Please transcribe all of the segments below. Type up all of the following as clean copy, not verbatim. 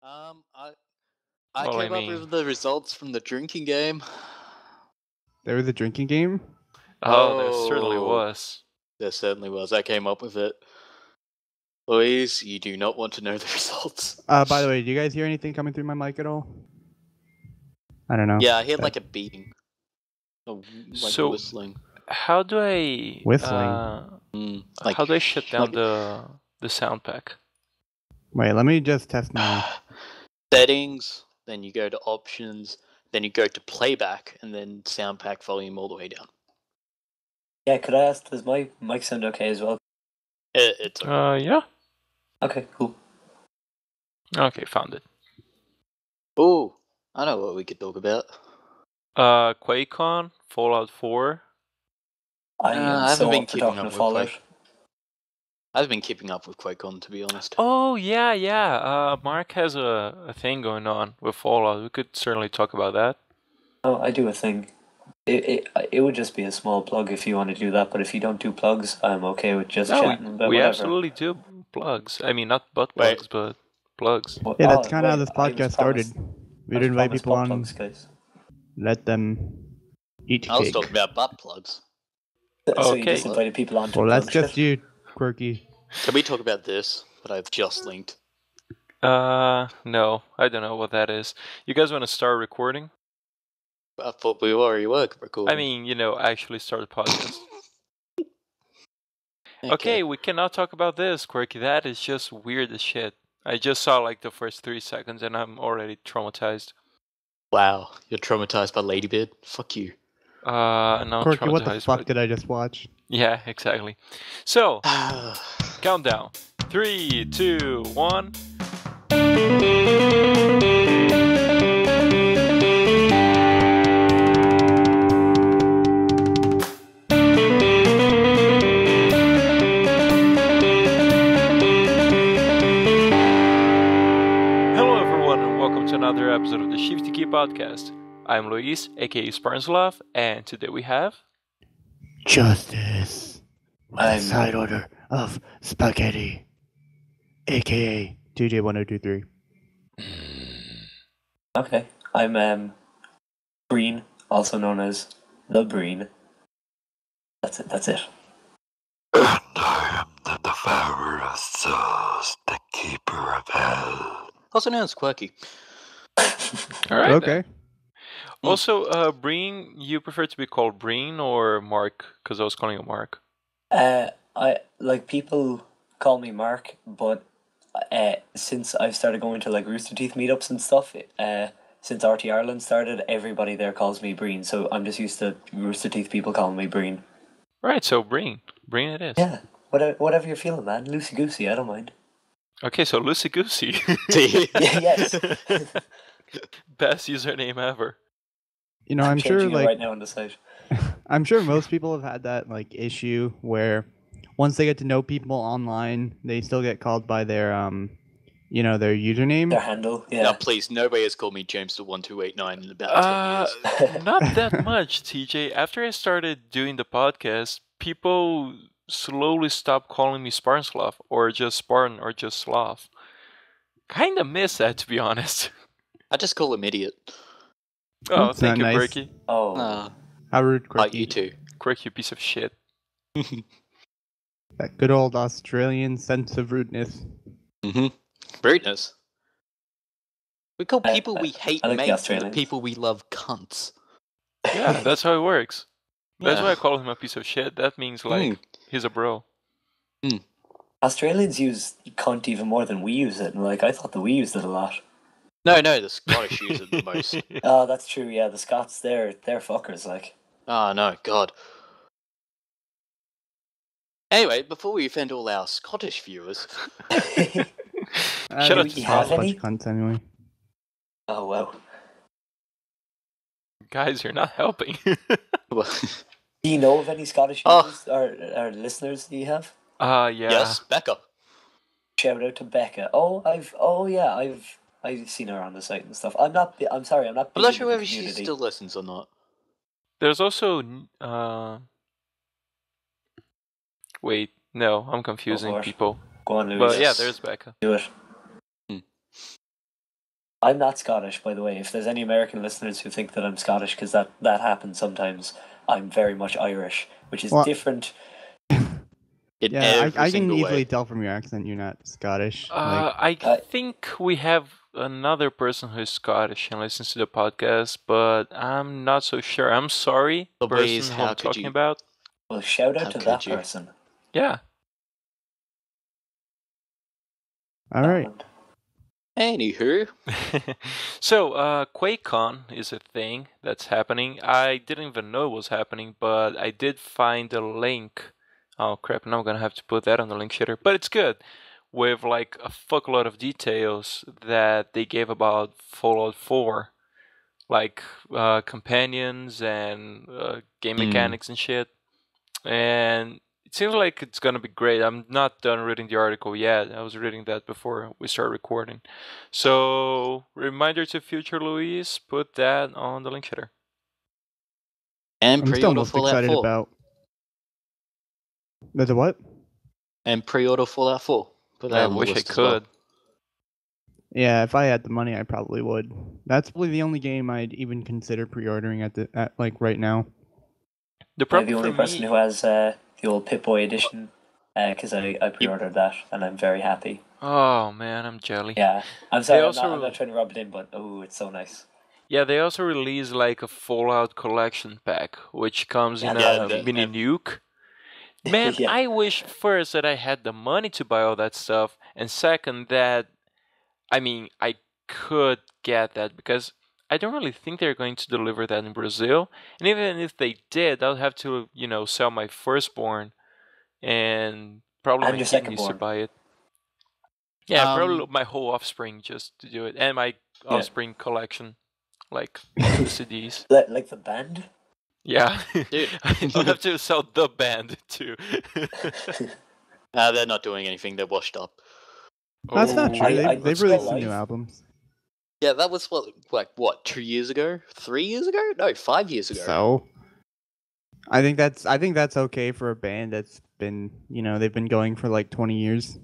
I Well, I came up mean, with the results from the drinking game. There was a drinking game? there certainly Oh. was. There certainly was. I came up with it. Louise, you do not want to know the results. By the way, do you guys hear anything coming through my mic at all? I don't know. Yeah, I heard like a beating. Like So- whistling. How do I Whistling. Like how do I shut down like- the sound pack? Wait, let me just test my... settings, then you go to options, then you go to playback, and then sound pack volume all the way down. Yeah, could I ask, does my mic sound okay as well? It's Yeah. Okay, cool. Okay, found it. Oh, I know what we could talk about. QuakeCon, Fallout 4. I I am haven't so been up for keeping talking up to with Fallout. I've been keeping up with QuakeCon, to be honest. Oh yeah. Mark has a thing going on with Fallout. We could certainly talk about that. Oh, I do a thing. It would just be a small plug if you want to do that, but if you don't do plugs, I'm okay with just No, chatting about we whatever. absolutely do plugs. I mean, not butt Wait. plugs, but plugs. Well, Yeah, that's oh, kind of how wait, this I was podcast started. promised- We'd I was invite promised people butt on, plugs, guys. let them eat I was cake. talking about butt plugs. So you Okay. just invited people on to Well, that's plug just shit? you, Quirky. Can we talk about this? But I've just linked. No, I don't know what that is. You guys want to start recording? I thought we already were recording. I mean, actually start the podcast. Okay, we cannot talk about this, Quirky. That is just weird as shit. I just saw like the first 3 seconds and I'm already traumatized. Wow, you're traumatized by Ladybird? Fuck you. No, I'm Quirky, what the traumatized fuck by- did I just watch? Yeah, exactly. So, countdown. 3, 2, 1. Hello everyone and welcome to another episode of the Shifty Key Podcast. I'm Luis, aka Sparnslav, and today we have... Justice. With I'm- a side order of spaghetti. AKA DJ1023. Okay. I'm Breen, also known as the Breen. That's it. And I am the devourer of souls, the keeper of hell. Also known as Quirky. Alright. Okay. Also, Breen, you prefer to be called Breen or Mark? Because I was calling you Mark. I like people call me Mark, but since I've started going to like Rooster Teeth meetups and stuff, since RT Ireland started, everybody there calls me Breen, so I'm just used to Rooster Teeth people calling me Breen. Right, so Breen. Breen it is. Yeah, whatever you're feeling, man. Loosey goosey, I don't mind. Okay, so Lucy Goosey. Yes. Best username ever. You know, I'm sure, changing it like, right now on the site. I'm sure most people have had that, like, issue where once they get to know people online, they still get called by their, their username. Their handle, Now, yeah. please, nobody has called me James the 1289 in about 10 years. Not that much, TJ. After I started doing the podcast, people slowly stopped calling me Sparnslav, or just Spartan, or just Slav. Kinda miss that, to be honest. I just call him idiot. Oh, That's thank you, not nice. Quirky. Oh, How rude, Like Quirky. you too. Quirky, you piece of shit. That good old Australian sense of rudeness. Rudeness. We call I- people we hate I like the mates and the Australians. people we love cunts. Yeah, that's how it works. That's Yeah. why I call him a piece of shit. That means, like, he's a bro. Australians use cunt even more than we use it, and like I thought that we used it a lot. No, the Scottish use it the most. Oh, that's true. Yeah, the Scots, they're fuckers. Like, Oh, no, God. Anyway, before we offend all our Scottish viewers, Shut I up, think you it's have a bunch any? of cunts anyway. oh wow. Guys, you're not helping. Do you know of any Scottish Oh. users or listeners that you have? Yeah. yes, Becca. Shout out to Becca. I've seen her on the site and stuff. I'm sorry, I'm not. I'm not big sure into whether she community. still listens or not. There's also, wait, no, I'm confusing for it. people. Go on, Louis. But yeah, there's Becca. Do it. I'm not Scottish, by the way. If there's any American listeners who think that I'm Scottish, because that happens sometimes, I'm very much Irish, which is Well- different. In Yeah, every I can single easily way. tell from your accent you're not Scottish. I I- think we have another person who's Scottish and listens to the podcast, but I'm not so sure. I'm sorry, Louise, person who how I'm could talking you- about. Well, shout out How to could that you? person. Yeah. All right. Anywho, So, QuakeCon is a thing that's happening. I didn't even know it was happening, but I did find a link. Oh crap, now I'm gonna have to put that on the link shitter. But it's good. With like a fuckload of details that they gave about Fallout 4. Like companions and game Mm. mechanics and shit. And it seems like it's gonna be great. I'm not done reading the article yet. I was reading that before we start recording. So reminder to future Louise, put that on the link shitter. and I'm still pre-order most Fallout excited 4. about. There's a what? And pre-order Fallout 4. Put that I on the wish I list as well. could. Yeah, if I had the money, I probably would. That's probably the only game I'd even consider pre-ordering at like right now. The I'm problem the only for person me, who has the old Pip-Boy edition, because I pre-ordered that, and I'm very happy. oh man, I'm jelly. Yeah, I'm sorry, also- I'm not trying to rub it in, but oh, it's so nice. Yeah, they also released like a Fallout collection pack, which comes in Yeah, a the- mini nuke. Man, Yeah. I wish first that I had the money to buy all that stuff, and second that, I mean, I could get that because I don't really think they're going to deliver that in Brazil. And even if they did, I'll have to, sell my firstborn, and probably And my your kid needs to secondborn. buy it. Yeah, probably Um, my whole offspring just to do it, and my Yeah. offspring collection, like all the CDs. Like the band. Yeah, Dude. I'll have to sell the band too. They're not doing anything. They're washed up. That's not Oh, true. They've let's released go. some new live. albums. Yeah, that was what 2 years ago? 3 years ago? No, 5 years ago. So, I think that's okay for a band that's been they've been going for like 20 years.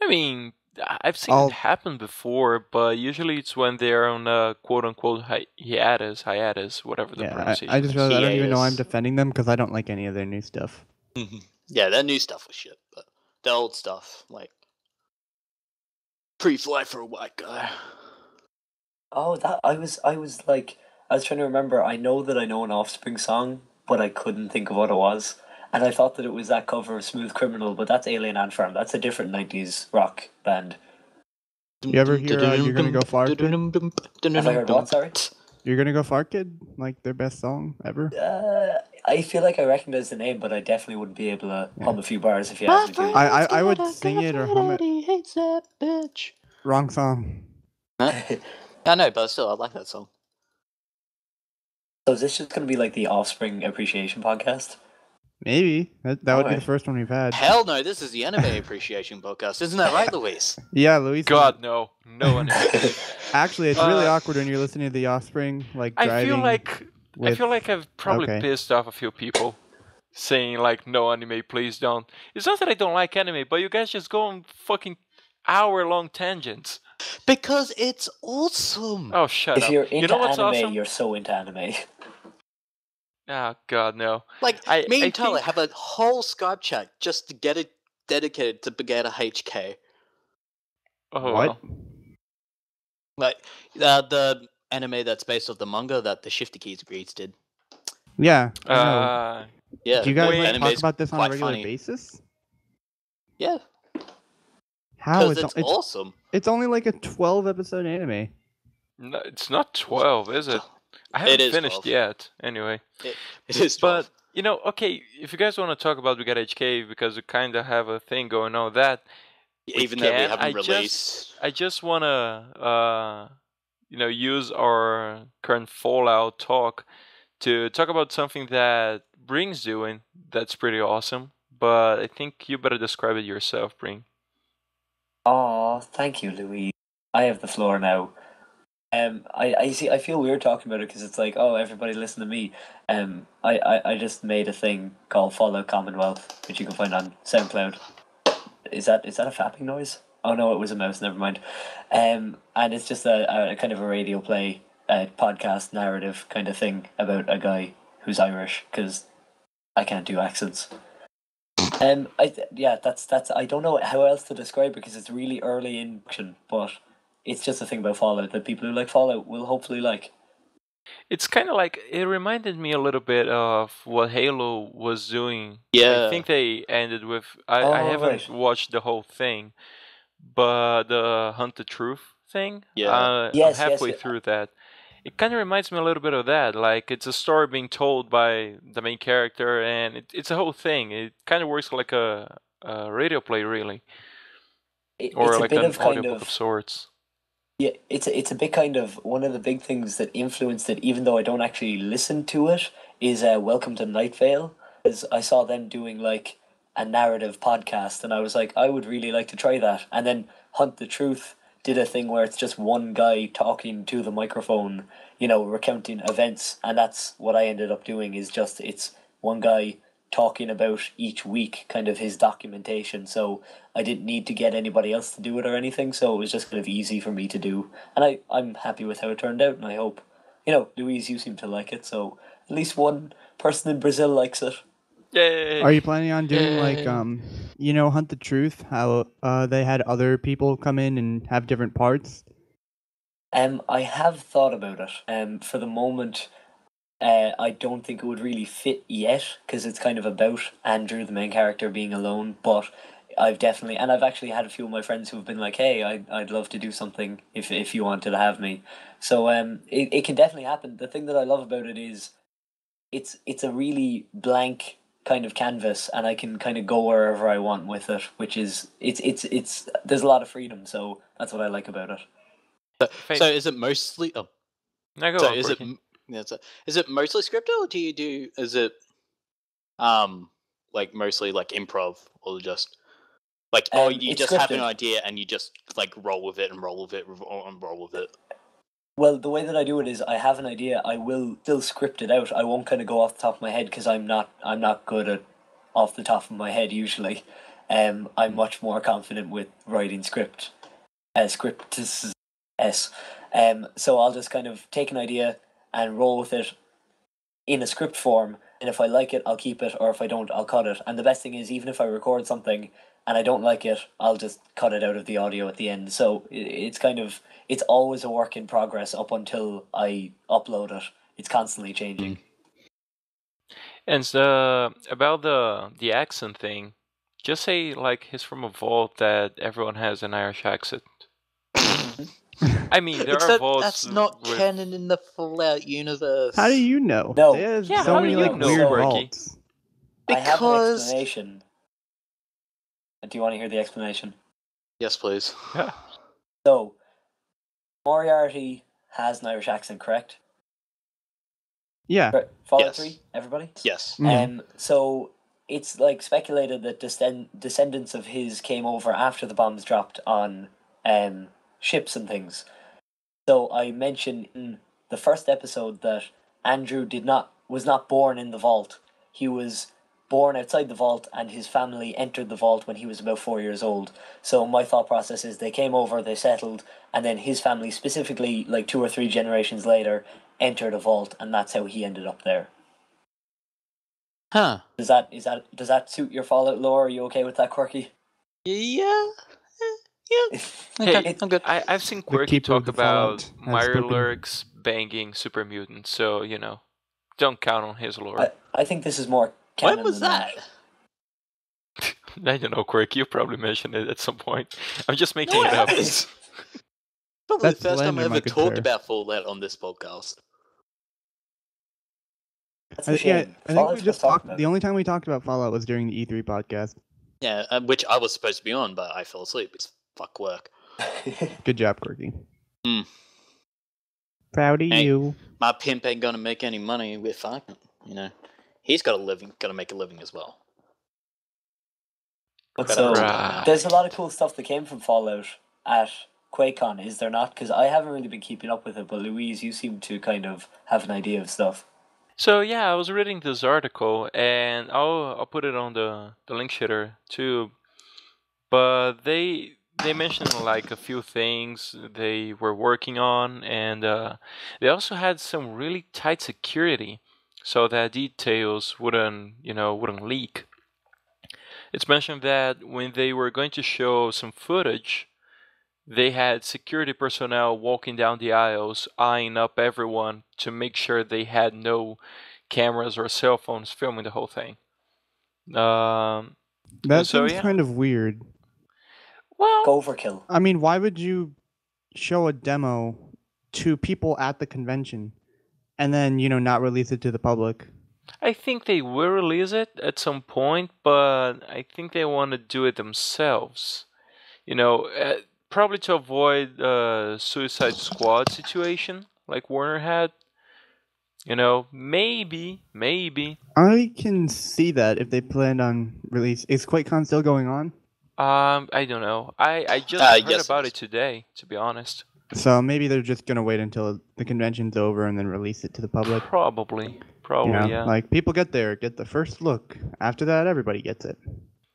I mean, I've seen I'll- it happen before, but usually it's when they're on a quote-unquote hiatus, whatever the Yeah, pronunciation I just is. realized I don't even know I'm Hiatus. defending them because I don't like any of their new stuff. Yeah, their new stuff was shit, but the old stuff, like pre-fly for a white guy. Oh, that I was trying to remember. I know that I know an Offspring song, but I couldn't think of what it was. And I thought that it was that cover of Smooth Criminal, but that's Alien Ant Farm. That's a different 90s rock band. You ever hear, You're Gonna Go Far, Kid? Have I heard what, sorry? You're Gonna Go Far, Kid? Like their best song ever? I feel like I recognize the name, but I definitely wouldn't be able to hum a few bars if you asked me to. I would sing it or hum it. Hates that bitch. Wrong song. I know, but still, I like that song. So is this just going to be like the Offspring Appreciation podcast? Maybe that would be the Alright. first one we've had. Hell no, this is the Anime Appreciation Podcast. Isn't that right, Luis? Yeah, Luis. God, no one. Actually, it's really Uh, awkward when you're listening to The Offspring, like driving. I with- feel like I've probably Okay. pissed off a few people, saying like, "No anime, please don't." It's not that I don't like anime, but you guys just go on fucking hour-long tangents. Because it's awesome. Oh, shut If up! you're into You know what's anime, awesome? you're so into anime. Oh God, no. Like, I me and Tyler think- have a whole Skype chat just to get it dedicated to Brigada HK. Oh, What? well. Like, the anime that's based off the manga that the Shifty Keys Greets did. Yeah. I know. Yeah. Do you guys wait, like, talk anime's about this on a quite regular funny. basis? Yeah, How? because it's awesome. It's only like a 12 episode anime. No, it's not 12, is it? I haven't It is finished 12. yet. Anyway, It is but 12. okay, if you guys want to talk about We Got HK because we kind of have a thing going on with that, Even though we can. haven't I released. I just wanna use our current Fallout talk to talk about something that Bring's doing that's pretty awesome. But I think you better describe it yourself, Bring. Oh, thank you, Louise. I have the floor now. I see. I feel weird talking about it because it's like, oh, everybody listen to me. I just made a thing called Fallout Commonwealth, which you can find on SoundCloud. Is that a fapping noise? Oh no, it was a mouse. Never mind. And it's just a kind of a radio play, podcast narrative kind of thing about a guy who's Irish because I can't do accents. That's. I don't know how else to describe it because it's really early in action, but it's just a thing about Fallout that people who like Fallout will hopefully like. It's kind of like it reminded me a little bit of what Halo was doing. Yeah. I think they ended with. I haven't right. watched the whole thing, but the Hunt the Truth thing. Yeah. Yes, I'm halfway yes. through that. It kind of reminds me a little bit of that. Like it's a story being told by the main character, and it's a whole thing. It kind of works like a radio play, really, or It's a like bit an of kind audiobook of sorts. Yeah, it's a big kind of one of the big things that influenced it, even though I don't actually listen to it, is Welcome to Night Vale. Because I saw them doing like a narrative podcast, and I was like, I would really like to try that. And then Hunt the Truth did a thing where it's just one guy talking to the microphone, recounting events, and that's what I ended up doing. Is just it's one guy talking about each week, kind of his documentation. So I didn't need to get anybody else to do it or anything, so it was just kind of easy for me to do. And I'm happy with how it turned out, and I hope, Louise, you seem to like it, so at least one person in Brazil likes it. Yay! Are you planning on doing like Yay. Hunt the Truth? How they had other people come in and have different parts. I have thought about it. For the moment, I don't think it would really fit yet because it's kind of about Andrew, the main character, being alone. But I've actually had a few of my friends who've been like, "Hey, I'd love to do something if you wanted to have me." So it can definitely happen. The thing that I love about it is, it's a really blank kind of canvas, and I can kind of go wherever I want with it. Which is it's there's a lot of freedom. So that's what I like about it. So is it mostly? Oh, Now go so on, is it? Quirky. Yeah, so is it mostly scripted, or do you do? Is it like mostly like improv, or just like you It's just have an scripted. idea and you just like roll with it and roll with it and roll with it? Well, the way that I do it is I have an idea. I will still script it out. I won't kind of go off the top of my head because I'm not good at off the top of my head usually. I'm much more confident with writing script. Script is S. So I'll just kind of take an idea and roll with it in a script form. And if I like it, I'll keep it, or if I don't, I'll cut it. And the best thing is, even if I record something and I don't like it, I'll just cut it out of the audio at the end. So it's always a work in progress up until I upload it. It's constantly changing. And about the accent thing, just say like he's from a vault that everyone has an Irish accent. I mean, there are vaults. That's not with... canon in the Fallout universe. How do you know? No. They have Yeah, so how do many you like know, weird Quirky? vaults. I have an Because explanation. Do you want to hear the explanation? yes, please. Yeah. So, Moriarty has an Irish accent, correct? Yeah. Right. Fallout Yes. 3, everybody? Yes. Mhm. So it's like speculated that descendants of his came over after the bombs dropped on ships and things. So I mentioned in the first episode that Andrew was not born in the vault. He was born outside the vault, and his family entered the vault when he was about 4 years old. So my thought process is they came over, they settled, and then his family, specifically like 2 or 3 generations later, entered a vault, and that's how he ended up there. Huh. Does that suit your Fallout lore? Are you okay with that, Quirky? Yeah. Yeah. Hey, Okay, I'm good. I've seen The Quirky keeper of talk the about Fallout has spoken. Mirelurks banging super mutants, so don't count on his lore. I think this is more canon When was than that? I don't know, Quirky. You probably mentioned it at some point. I'm just making No, it I up. haven't. Probably That's the first time I slander, my ever good talked sir. about Fallout on this podcast. That's I a shame. think we Fallout's just worth talking talked. about. The only time we talked about Fallout was during the E3 podcast. Yeah, which I was supposed to be on, but I fell asleep. It's fuck work. Good job, Quirky. Hmm. Proud of Hey. you. My pimp ain't gonna make any money with fucking, He's got gotta make a living as well. But But so Right. there's a lot of cool stuff that came from Fallout at QuakeCon, is there not? Because I haven't really been keeping up with it, but Louise, you seem to kind of have an idea of stuff. So yeah, I was reading this article, and I'll put it on the link shitter too. But they they mentioned like a few things they were working on, and they also had some really tight security so that details wouldn't leak. It's mentioned that when they were going to show some footage, they had security personnel walking down the aisles, eyeing up everyone to make sure they had no cameras or cell phones filming the whole thing. Um, That so seems yeah, kind of weird. well, Overkill. I mean, why would you show a demo to people at the convention and then, not release it to the public? I think they will release it at some point, but I think they want to do it themselves. Probably to avoid Suicide Squad situation like Warner had. Maybe. I can see that if they planned on release. Is QuakeCon still going on? I don't know. I just heard yes, it about is. it today, to be honest. So maybe they're just gonna wait until the convention's over and then release it to the public. Probably, yeah. Like people get the first look. After that, everybody gets it.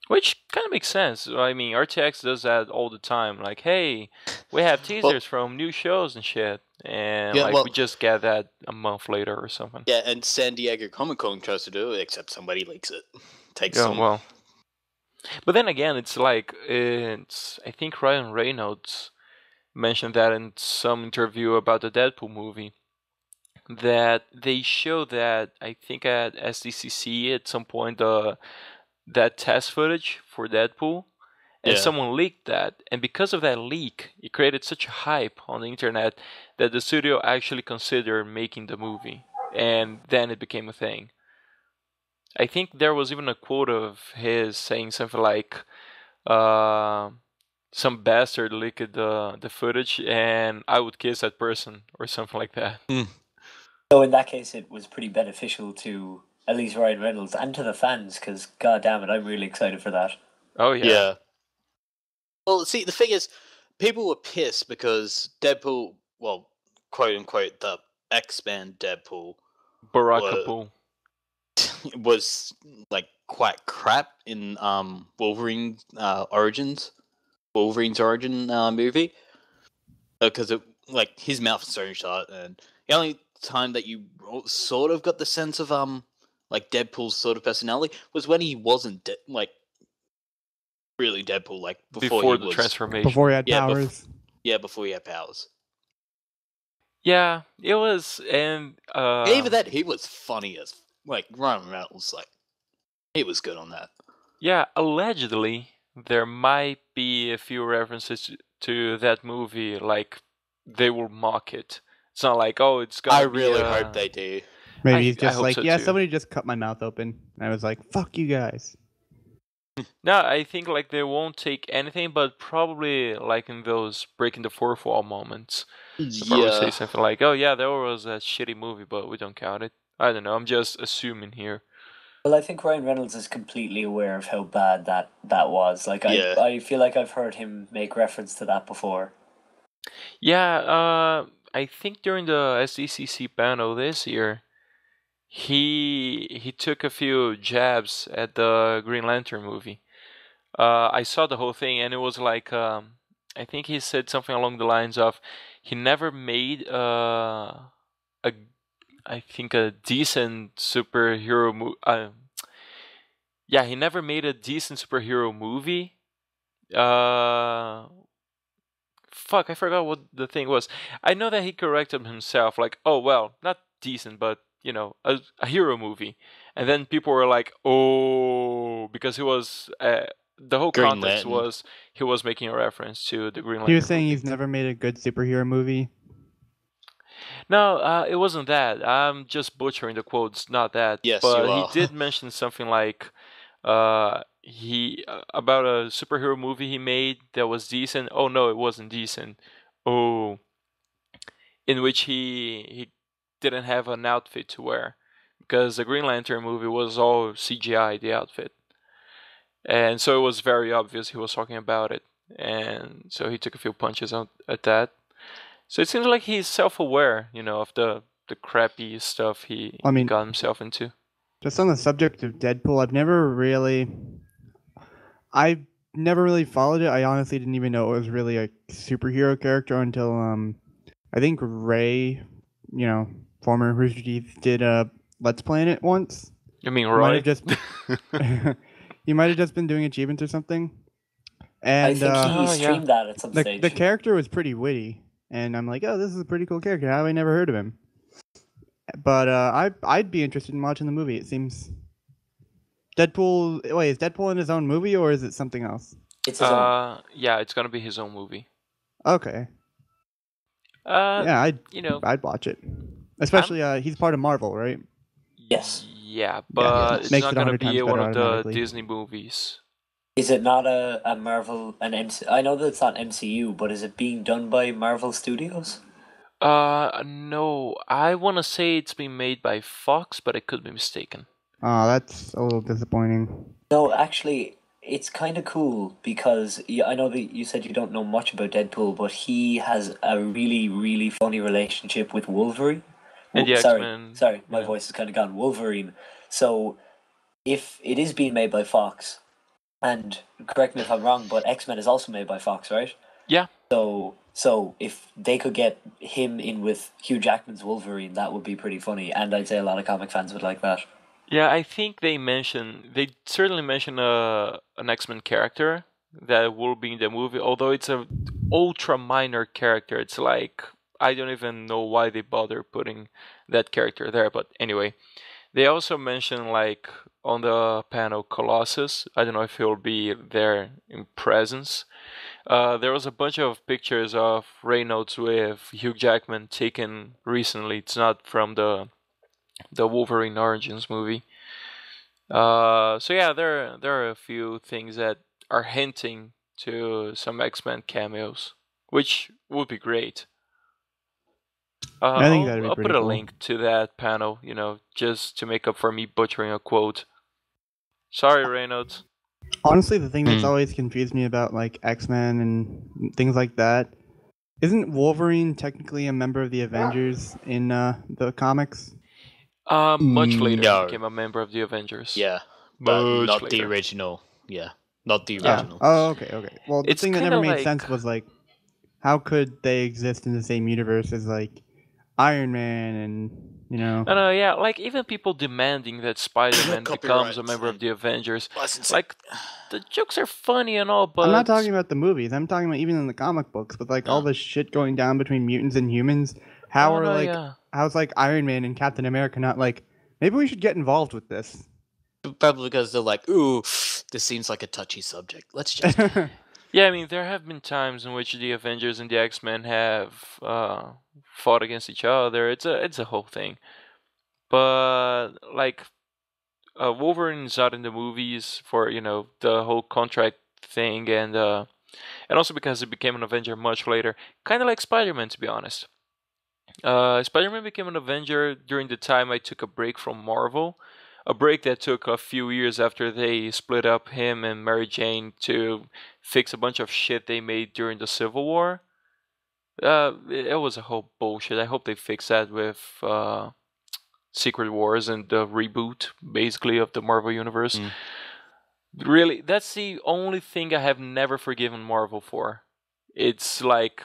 Which kind of makes sense. I mean, RTX does that all the time. Like, hey, we have teasers from new shows and shit, and we just get that a month later or something. Yeah, and San Diego Comic Con tries to do it, except somebody leaks it. Takes some. Well. But then again, I think Ryan Reynolds mentioned that in some interview about the Deadpool movie, that they show that, I think at SDCC at some point, that test footage for Deadpool, and someone leaked that, and because of that leak, it created such a hype on the internet that the studio actually considered making the movie, and then it became a thing. I think there was even a quote of his saying something like, some bastard leaked the footage and I would kiss that person, or something like that. So in that case, it was pretty beneficial to at least Ryan Reynolds and to the fans, because god damn it, I'm really excited for that. Oh yeah. Well, see, the thing is, people were pissed because Deadpool, well, quote unquote, the X-Men Deadpool, Barakapool, was like quite crap in Wolverine's origin movie, because his mouth is so shut, and the only time that you sort of got the sense of Deadpool's sort of personality was when he wasn't really Deadpool, before the transformation, before he had powers. Before he had powers. Yeah, it was, and even that, he was funny as Ryan Reynolds, he was good on that. Yeah, allegedly there might be a few references to that movie, they will mock it. It's not like, oh, it's gonna I really hope they do. Maybe he's just so too. Somebody just cut my mouth open. And I was like, fuck you guys. No, I think they won't take anything, but probably in those breaking the fourth wall moments, they'll probably say something like, "Oh yeah, there was a shitty movie, but we don't count it." I don't know. I'm just assuming here. Well, I think Ryan Reynolds is completely aware of how bad that was. I feel like I've heard him make reference to that before. Yeah, I think during the SDCC panel this year, he took a few jabs at the Green Lantern movie. I saw the whole thing, and it was I think he said something along the lines of, he never made a decent superhero movie. He never made a decent superhero movie. Fuck, I forgot what the thing was. I know that he corrected himself, oh well, not decent, but a hero movie. And then people were like, oh, because he was the whole Green context Lantern. was he was making a reference to the Green Lantern. He was saying movie. he's never made a good superhero movie. No, it wasn't that. I'm just butchering the quotes, not that. Yes, but you are. He did mention something about a superhero movie he made that was decent. Oh no, it wasn't decent. Oh, in which he didn't have an outfit to wear, because the Green Lantern movie was all CGI, the outfit, and so it was very obvious he was talking about it, and so he took a few punches out at that. So it seems like he's self-aware, of the crappy stuff he got himself into. Just on the subject of Deadpool, I've never really... I never really followed it. I honestly didn't even know it was really a superhero character until I think Ray, former Rooster Teeth, did a Let's Play in it once. You mean He might Roy? have just he might have just been doing achievements or something. I And think he Oh, yeah. streamed that at some stage. the character was pretty witty, and I'm like, oh, this is a pretty cool character. How have I never heard of him? But I'd be interested in watching the movie. It seems Deadpool. Wait, is Deadpool in his own movie or is it something else? It's his own. Yeah, it's gonna be his own movie. Okay, Uh, yeah, I'd watch it. Especially he's part of Marvel, right? Yes. yeah, but it's Makes not it gonna 100 be times one better of the automatically. Disney movies. Is it not a Marvel, an MC? I know that it's not MCU, but is it being done by Marvel Studios? No, I wanna say it's been made by Fox, but I could be mistaken. Oh, that's a little disappointing. No, actually, it's kind of cool because I know that you said you don't know much about Deadpool, but he has a really, really funny relationship with Wolverine. And the sorry, X-Men, sorry, my yeah. voice has kind of gone. Wolverine. So, if it is being made by Fox, and correct me if I'm wrong, but X-Men is also made by Fox, right? Yeah. So if they could get him in with Hugh Jackman's Wolverine, that would be pretty funny, and I'd say a lot of comic fans would like that. Yeah, I think they certainly mention an X-Men character that will be in the movie, although it's a ultra minor character. It's like, I don't even know why they bother putting that character there, but anyway. They also mention, like, on the panel, Colossus. I don't know if he'll be there in presence. There was a bunch of pictures of Reynolds with Hugh Jackman taken recently. It's not from the Wolverine Origins movie. So yeah, there are a few things that are hinting to some X-Men cameos, which would be great. I think that'd be I'll pretty put a cool. link to that panel, just to make up for me butchering a quote. Sorry, Reynolds. Honestly, the thing that's Hmm. always confused me about like X-Men and things like that, isn't Wolverine technically a member of the Avengers in the comics? Much later he No. became a member of the Avengers. Yeah, but Much not the later. original. Yeah, not the Yeah. original. Oh, okay. Well, the It's thing that kinda never made like- sense was like, how could they exist in the same universe as like Iron Man and No, yeah, like even people demanding that Spider-Man becomes Copyright a member of the Avengers. Licensing. Like, the jokes are funny and all, but I'm not talking about the movies. I'm talking about even in the comic books with like all Oh. the shit going down between mutants and humans. How Oh, are no, like yeah. how's like Iron Man and Captain America not like maybe we should get involved with this? Probably because they're like, ooh, this seems like a touchy subject. Let's just. Yeah, I mean, there have been times in which the Avengers and the X-Men have fought against each other. It's a whole thing. But like, Wolverine's not in the movies for the whole contract thing, and also because he became an Avenger much later, kind of like Spider-Man, to be honest. Spider-Man became an Avenger during the time I took a break from Marvel. A break that took a few years after they split up him and Mary Jane to fix a bunch of shit they made during the Civil War. It was a whole bullshit. I hope they fix that with Secret Wars and the reboot, basically, of the Marvel Universe. Mm. Really, that's the only thing I have never forgiven Marvel for. It's like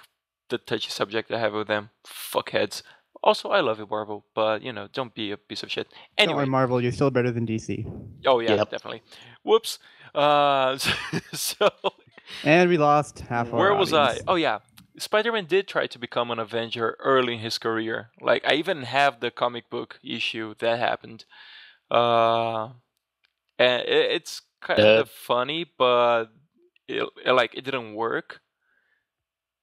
the touchy subject I have with them. Fuckheads. Also, I love you, Marvel, but don't be a piece of shit. Don't worry, Anyway, Marvel, you're still better than DC. oh yeah, Yep. definitely. Whoops. So And we lost half our where was I? audience. Oh yeah, Spider-Man did try to become an Avenger early in his career. Like, I even have the comic book issue that happened. And it's kind of funny, but it didn't work.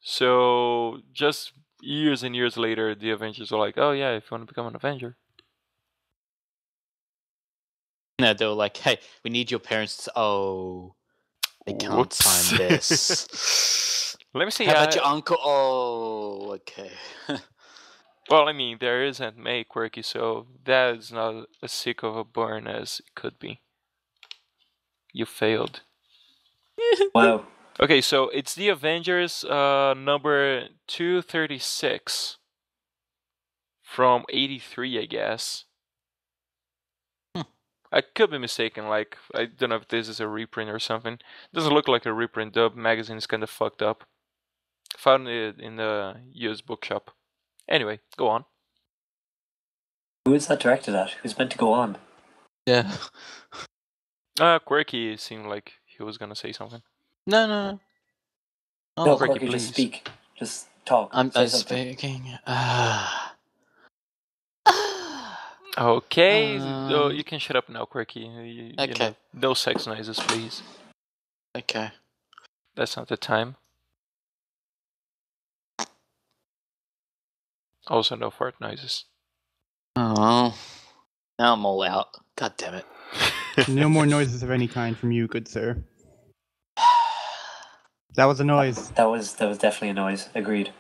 So just years and years later, the Avengers are like, oh yeah, if you want to become an Avenger. No, they were like, hey, we need your parents to. Oh, they can't Whoops. sign this. Let me see. How about your uncle? Oh, okay. Well, I mean, there is Aunt May quirky, so that is not as sick of a burn as it could be. You failed. Wow. Okay, so it's the Avengers number 236 from 83, I guess. I could be mistaken. Like, I don't know if this is a reprint or something. Doesn't look like a reprint. The magazine is kind of fucked up. Found it in the used bookshop. Anyway, go on. Who is that directed at? Who's meant to go on? Yeah. Quirky seemed like he was gonna say something. No. Oh, No, Quirky, Quirky, just please. speak. Just talk. I'm Say something. speaking. Okay, you can shut up now, Quirky. You Okay. know, no sex noises, please. Okay. That's not the time. Also, no fart noises. Oh, well. Now I'm all out. God damn it. No more noises of any kind from you, good sir. That was a noise. That was definitely a noise. Agreed.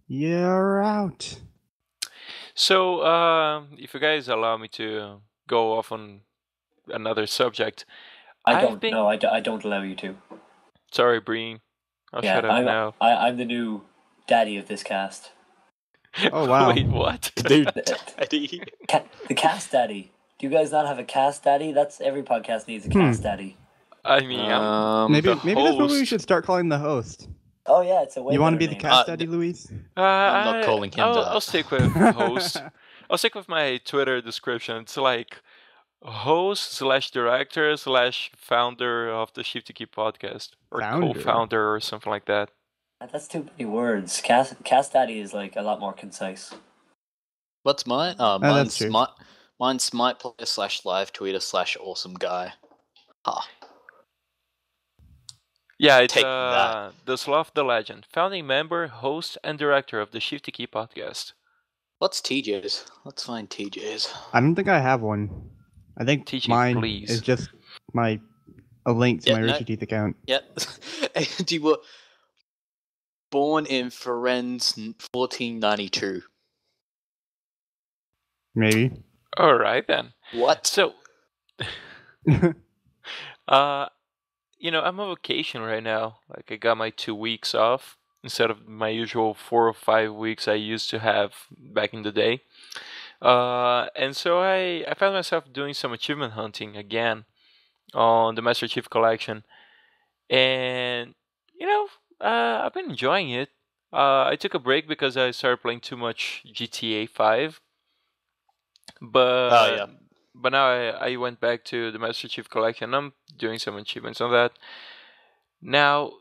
You're out. So, if you guys allow me to go off on another subject, I I've don't. been- No, I don't allow you to. sorry, Breen. I'll shut up now. I'm the new daddy of this cast. Oh, wow. Wait, what? Dude, Daddy. The cast daddy. Do you guys not have a cast daddy? That's every podcast needs a cast daddy. I mean, Maybe the that's what we host. should start calling the host. Oh yeah, it's a way. You want to better be the name. cast daddy, Luis? I'm not calling him that. I'll stick with host. I'll stick with my Twitter description. It's like host/director/founder of the Shift to Keep podcast, or Founder? co-founder, or something like that. That's too many words. Cast daddy is like a lot more concise. What's mine? that's true. Mine's Smite Player /live tweeter /awesome guy. Ha. Yeah, it's Take that. the Sloth the Legend, founding member, host, and director of the Shift to Keep podcast. What's TJ's? Let's find TJ's. I don't think I have one. I think TJ, mine please. is just a link to Yeah, my no- Rooster Teeth account. Yep. And you were born in Firenze 1492. Maybe. All right then. What? So, I'm on vacation right now. Like, I got my 2 weeks off instead of my usual 4 or 5 weeks I used to have back in the day. And so I found myself doing some achievement hunting again on the Master Chief Collection, and I've been enjoying it. I took a break because I started playing too much GTA 5, but now I went back to the Master Chief Collection. I'm doing some achievements on that. Now,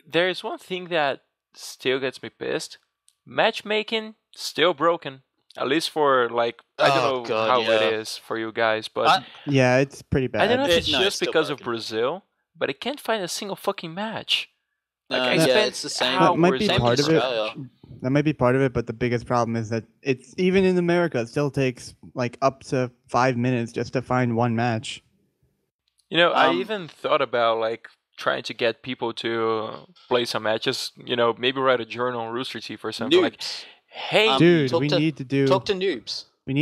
there is one thing that still gets me pissed. Matchmaking still broken. At least for, like, I don't know God, how yeah. it is for you guys, but Yeah, it's pretty bad. I don't know if it's No, it's just still because of broken. Brazil, but I can't find a single fucking match. Like, I yeah, spent it's the same. That might hours be Same part in of it. Australia. That might be part of it, but the biggest problem is that it's even in America, it still takes like up to 5 minutes just to find one match. I Um, even thought about, like, trying to get people to play some matches. Maybe write a journal on Rooster Teeth or something. Like, Noobs. hey, Dude, talk we to- need to do Talk to noobs. a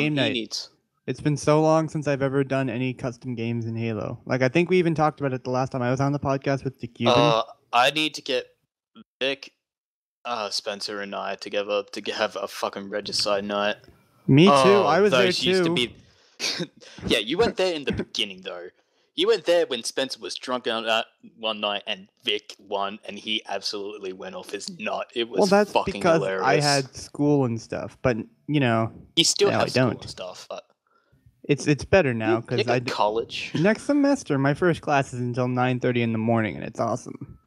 game night. needs. It's been so long since I've ever done any custom games in Halo. Like I think we even talked about it the last time I was on the podcast with the Cuban. I need to get Vic, Spencer, and I together to have a fucking regicide night. Me too. I was there those too. used to be. Yeah, you weren't there in the beginning though. You weren't there when Spencer was drunk out one night and Vic won, and he absolutely went off his nut. It was Well, that's fucking because hilarious. I had school and stuff, but You still No, have I school don't. and stuff, but it's better now you because got college. next semester my first class is until 9:30 in the morning, and it's awesome.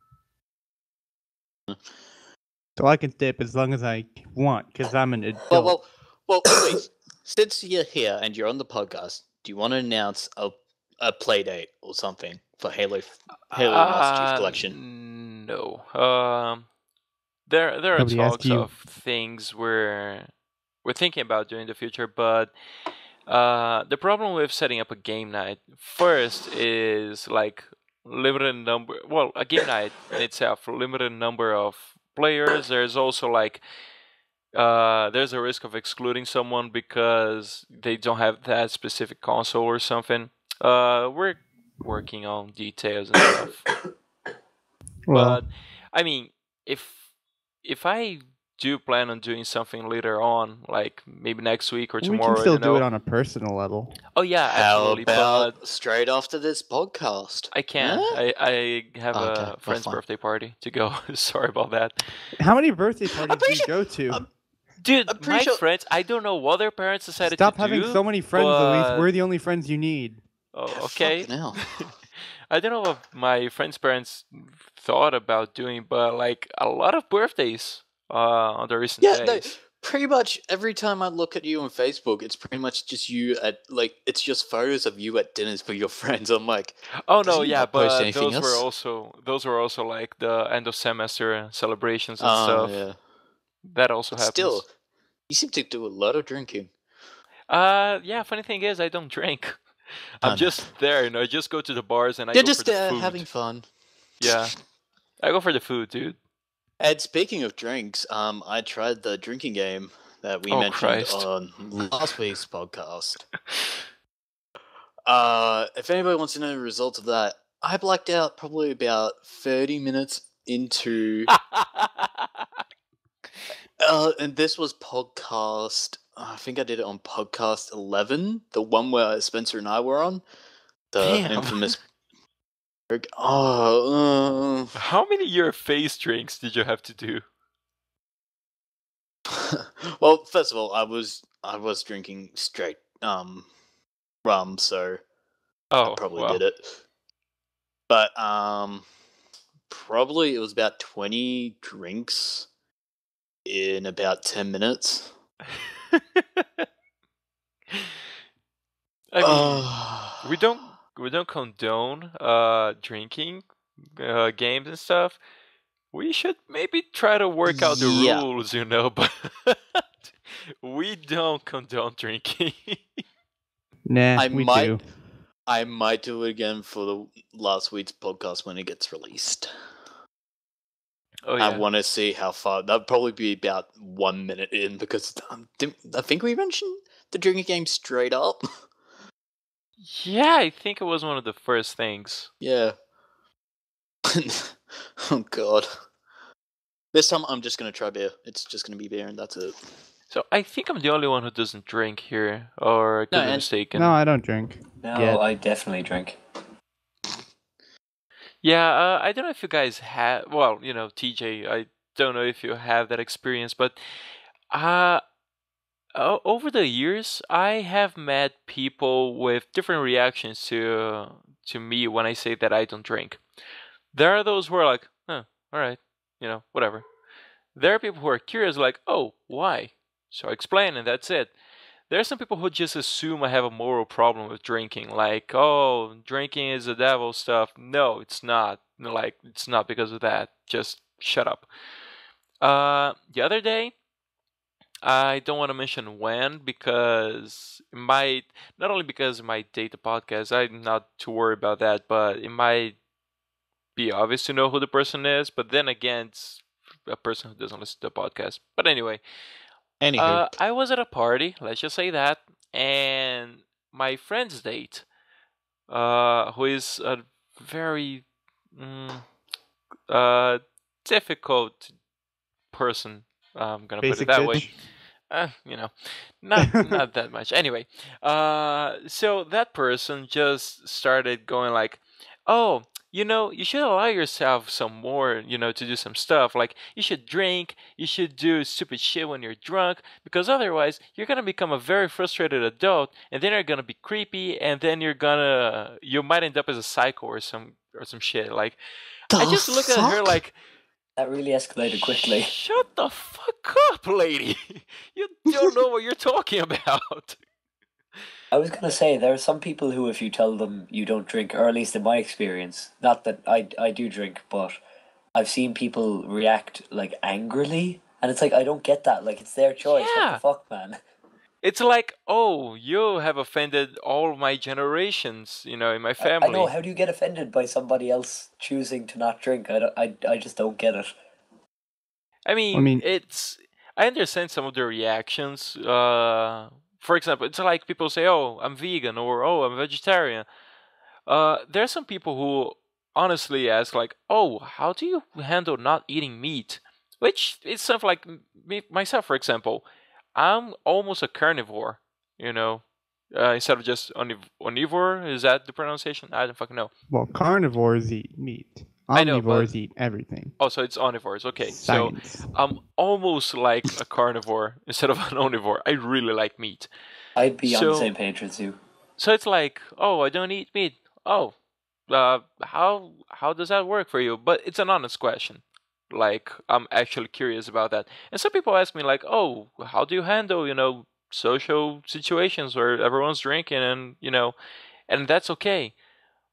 So I can stay up as long as I want because I'm an adult. Well, please, since you're here and you're on the podcast, do you want to announce a play date or something for Halo Master Chief Collection? No. There are Nobody asked talks you. of things we're thinking about doing in the future, but the problem with setting up a game night first is like limited number. Well, a game night in itself, limited number of players. There's also like there's a risk of excluding someone because they don't have that specific console or something. We're working on details and stuff. Well, But I mean, if I do plan on doing something later on, like maybe next week or We tomorrow. can still you know. do it on a personal level. Oh yeah, How absolutely. about But straight after this podcast? I can. Huh? I have Oh, a okay. Well, friend's fine. birthday party to go. Sorry about that. How many birthday parties do pretty you sure- go to? I'm Dude, I'm pretty my sure- friends, I don't know what their parents decided Stop to having do. so many friends, Luis. but- We're the only friends you need. Oh, Yeah, okay. fucking hell. I don't know what my friends' parents thought about doing, but like a lot of birthdays on the recent Yeah, no, days. pretty much every time I look at you on Facebook, it's pretty much just you at it's just photos of you at dinners for your friends. I'm like, Oh Does no, he yeah, not post but anything those were also like the end of semester celebrations and oh stuff. yeah. That also But happens. still, you seem to do a lot of drinking. Yeah. Funny thing is, I don't drink. I'm no. just there, I just go to the bars and I You're go just for the food. having fun. Yeah, I go for the food, dude. And speaking of drinks, I tried the drinking game that we Oh, mentioned Christ. on last week's podcast. If anybody wants to know the results of that, I blacked out probably about 30 minutes into. And this was podcast. I think I did it on podcast 11, the one where Spencer and I were on. The Damn. infamous. Oh. How many your face drinks did you have to do? Well, first of all, I was drinking straight rum, so Oh, I probably wow. did it. But probably it was about 20 drinks in about 10 minutes. I mean, we don't condone drinking games and stuff. We should maybe try to work out the Yeah. rules, but we don't condone drinking. Nah, I we might do. I might do it again for the last week's podcast when it gets released. Oh yeah. I want to see how far. That'll probably be about 1 minute in because I think we mentioned the drinking game straight up. Yeah, I think it was one of the first things. Yeah. Oh god. This time I'm just gonna try beer. It's just gonna be beer and that's it. So I think I'm the only one who doesn't drink here, or I could No, be and- mistaken. No, I don't drink. No, Yeah. I definitely drink. Yeah, I don't know if you guys have. Well, TJ, I don't know if you have that experience, but over the years, I have met people with different reactions to me when I say that I don't drink. There are those who are like, "Huh, all right, whatever." There are people who are curious, like, "Oh, why?" So I explain, and that's it. There are some people who just assume I have a moral problem with drinking, like, "Oh, drinking is the devil stuff." No, it's not. Like, it's not because of that. Just shut up. The other day, I don't want to mention when because it might, not only because it might date the podcast, I'm not too worried about that, but it might be obvious to know who the person is. But then again, it's a person who doesn't listen to the podcast. But anyway, Anywho. I was at a party, let's just say that, and my friend's date, who is a very difficult person, I'm gonna Basic put it that way. bitch. Not that much. Anyway, so that person just started going like, "Oh, you should allow yourself some more, to do some stuff. Like, you should drink, you should do stupid shit when you're drunk, because otherwise you're gonna become a very frustrated adult, and then you're gonna be creepy, and then you might end up as a psycho or some shit." Like, I just looked at her like, That really escalated quickly. "Shut the fuck up, lady! You don't know what you're talking about." I was gonna say there are some people who, if you tell them you don't drink, or at least in my experience, not that I do drink, but I've seen people react like angrily, and it's like I don't get that. Like, it's their choice. What Yeah. the fuck, man? It's like, "Oh, you have offended all my generations, in my family." I know. How do you get offended by somebody else choosing to not drink? I just don't get it. I mean, mean- I understand some of the reactions. For example, it's like people say, "Oh, I'm vegan," or "Oh, I'm vegetarian." There are some people who honestly ask, like, "Oh, how do you handle not eating meat?" Which is stuff like me myself, for example. I'm almost a carnivore, you know. Instead of just omnivore, is that the pronunciation? I don't fucking know. Well, carnivores eat meat. I know, but Omnivores eat everything. oh, so it's omnivores. Okay, so Science. I'm almost like a carnivore instead of an omnivore. I really like meat. I'd be on the So- same page as you. So it's like, oh, I don't eat meat. Oh, how does that work for you? But it's an honest question. Like, I'm actually curious about that. And some people ask me like, oh, how do you handle, social situations where everyone's drinking and that's okay.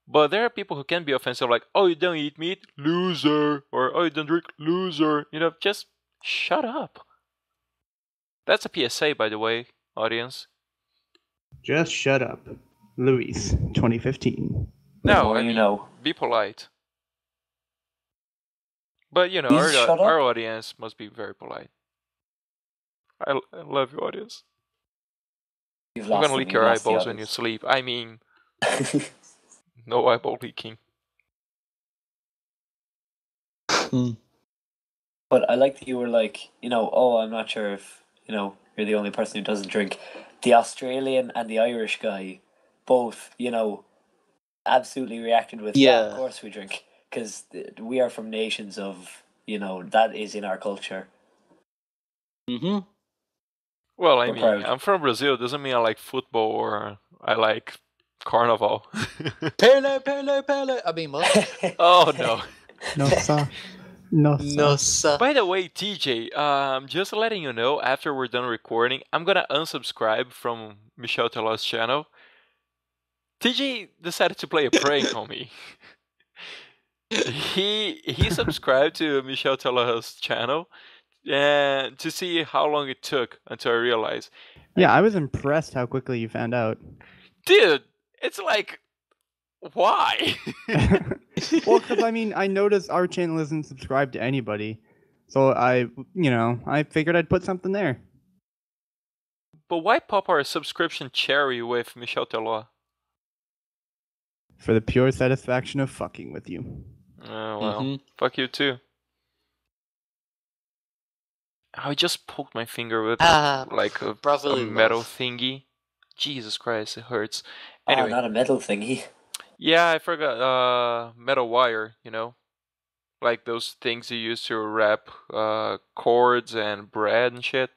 But there are people who can be offensive, like, oh, you don't eat meat, loser, or oh, you don't drink, loser. Just shut up. That's a PSA, by the way, audience. Just shut up. Luis, 2015. No, More I you mean, know. be polite. But Please shut up. our audience must be very polite. I love you, audience. You've I'm lost gonna them, leak you've your lost the eyeballs when you audience. sleep. I mean, no eyeball leaking. But I like that you were like, oh, I'm not sure if, you're the only person who doesn't drink. The Australian and the Irish guy both, absolutely reacted with, Yeah. of course we drink. Because we are from nations of, that is in our culture. Mm-hmm. Well, I We're mean, proud. I'm from Brazil. Doesn't mean I like football or I like carnival. Pele, Pele, Pele. I mean, what? Oh no. Nossa. Nossa. Nossa. By the way, TJ, just letting you know, after we're done recording, I'm gonna unsubscribe from Michel Telot's channel. TJ decided to play a prank on me. He subscribed to Michel Telot's channel and to see how long it took until I realized, Yeah, I was impressed how quickly you found out. dude, it's like, why? Well, because I mean, I noticed our channel isn't subscribed to anybody, so I figured I'd put something there. But why pop our subscription cherry with Michel Telot? For the pure satisfaction of fucking with you. Oh, well, Mhm. fuck you too. I just poked my finger with like a brotherly metal love. thingy. Jesus Christ, it hurts. Oh, Anyway, not a metal thingy. yeah, I forgot. Metal wire, like those things you use to wrap cords and bread and shit.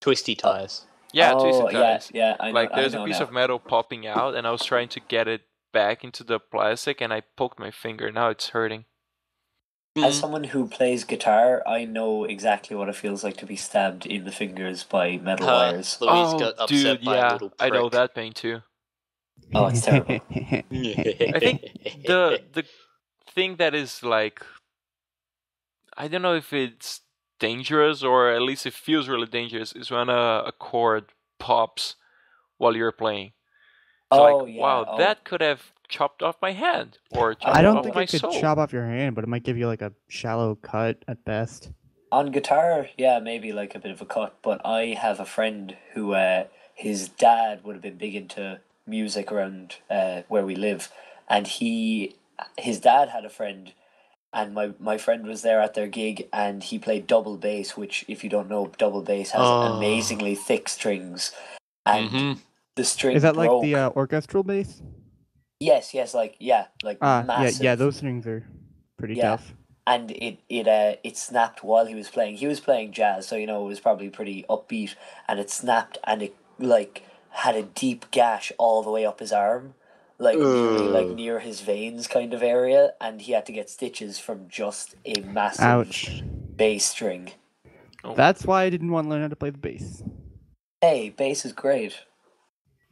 Twisty ties. Yeah, oh, twisted ties. Yeah, I know. Like there's I a know piece now. of metal popping out, and I was trying to get it back into the plastic, and I poked my finger. Now it's hurting. As someone who plays guitar, I know exactly what it feels like to be stabbed in the fingers by metal wires. Louise got upset dude, by a yeah, little I know prick. that pain too. Oh, it's terrible. I think the thing that is like, I don't know if it's dangerous or at least it feels really dangerous is when a chord pops while you're playing. It's Oh, like, yeah. wow, Oh. that could have chopped off my hand or chopped I don't off think my it could soul. chop off your hand, but it might give you like a shallow cut at best. On guitar, yeah, maybe like a bit of a cut, but I have a friend who his dad would have been big into music around where we live, and his dad had a friend, and my friend was there at their gig, and he played double bass, which, if you don't know, double bass has Oh. amazingly thick strings, and Mhm. the string Is that broke. like the orchestral bass? Yes, like massive. Yeah, those strings are pretty Yeah. tough. And it snapped while he was playing. He was playing jazz, so it was probably pretty upbeat, and it snapped, and it like had a deep gash all the way up his arm, like nearly like Ugh. near his veins kind of area, and he had to get stitches from just a massive Ouch. bass string. That's why I didn't want to learn how to play the bass. Hey, bass is great.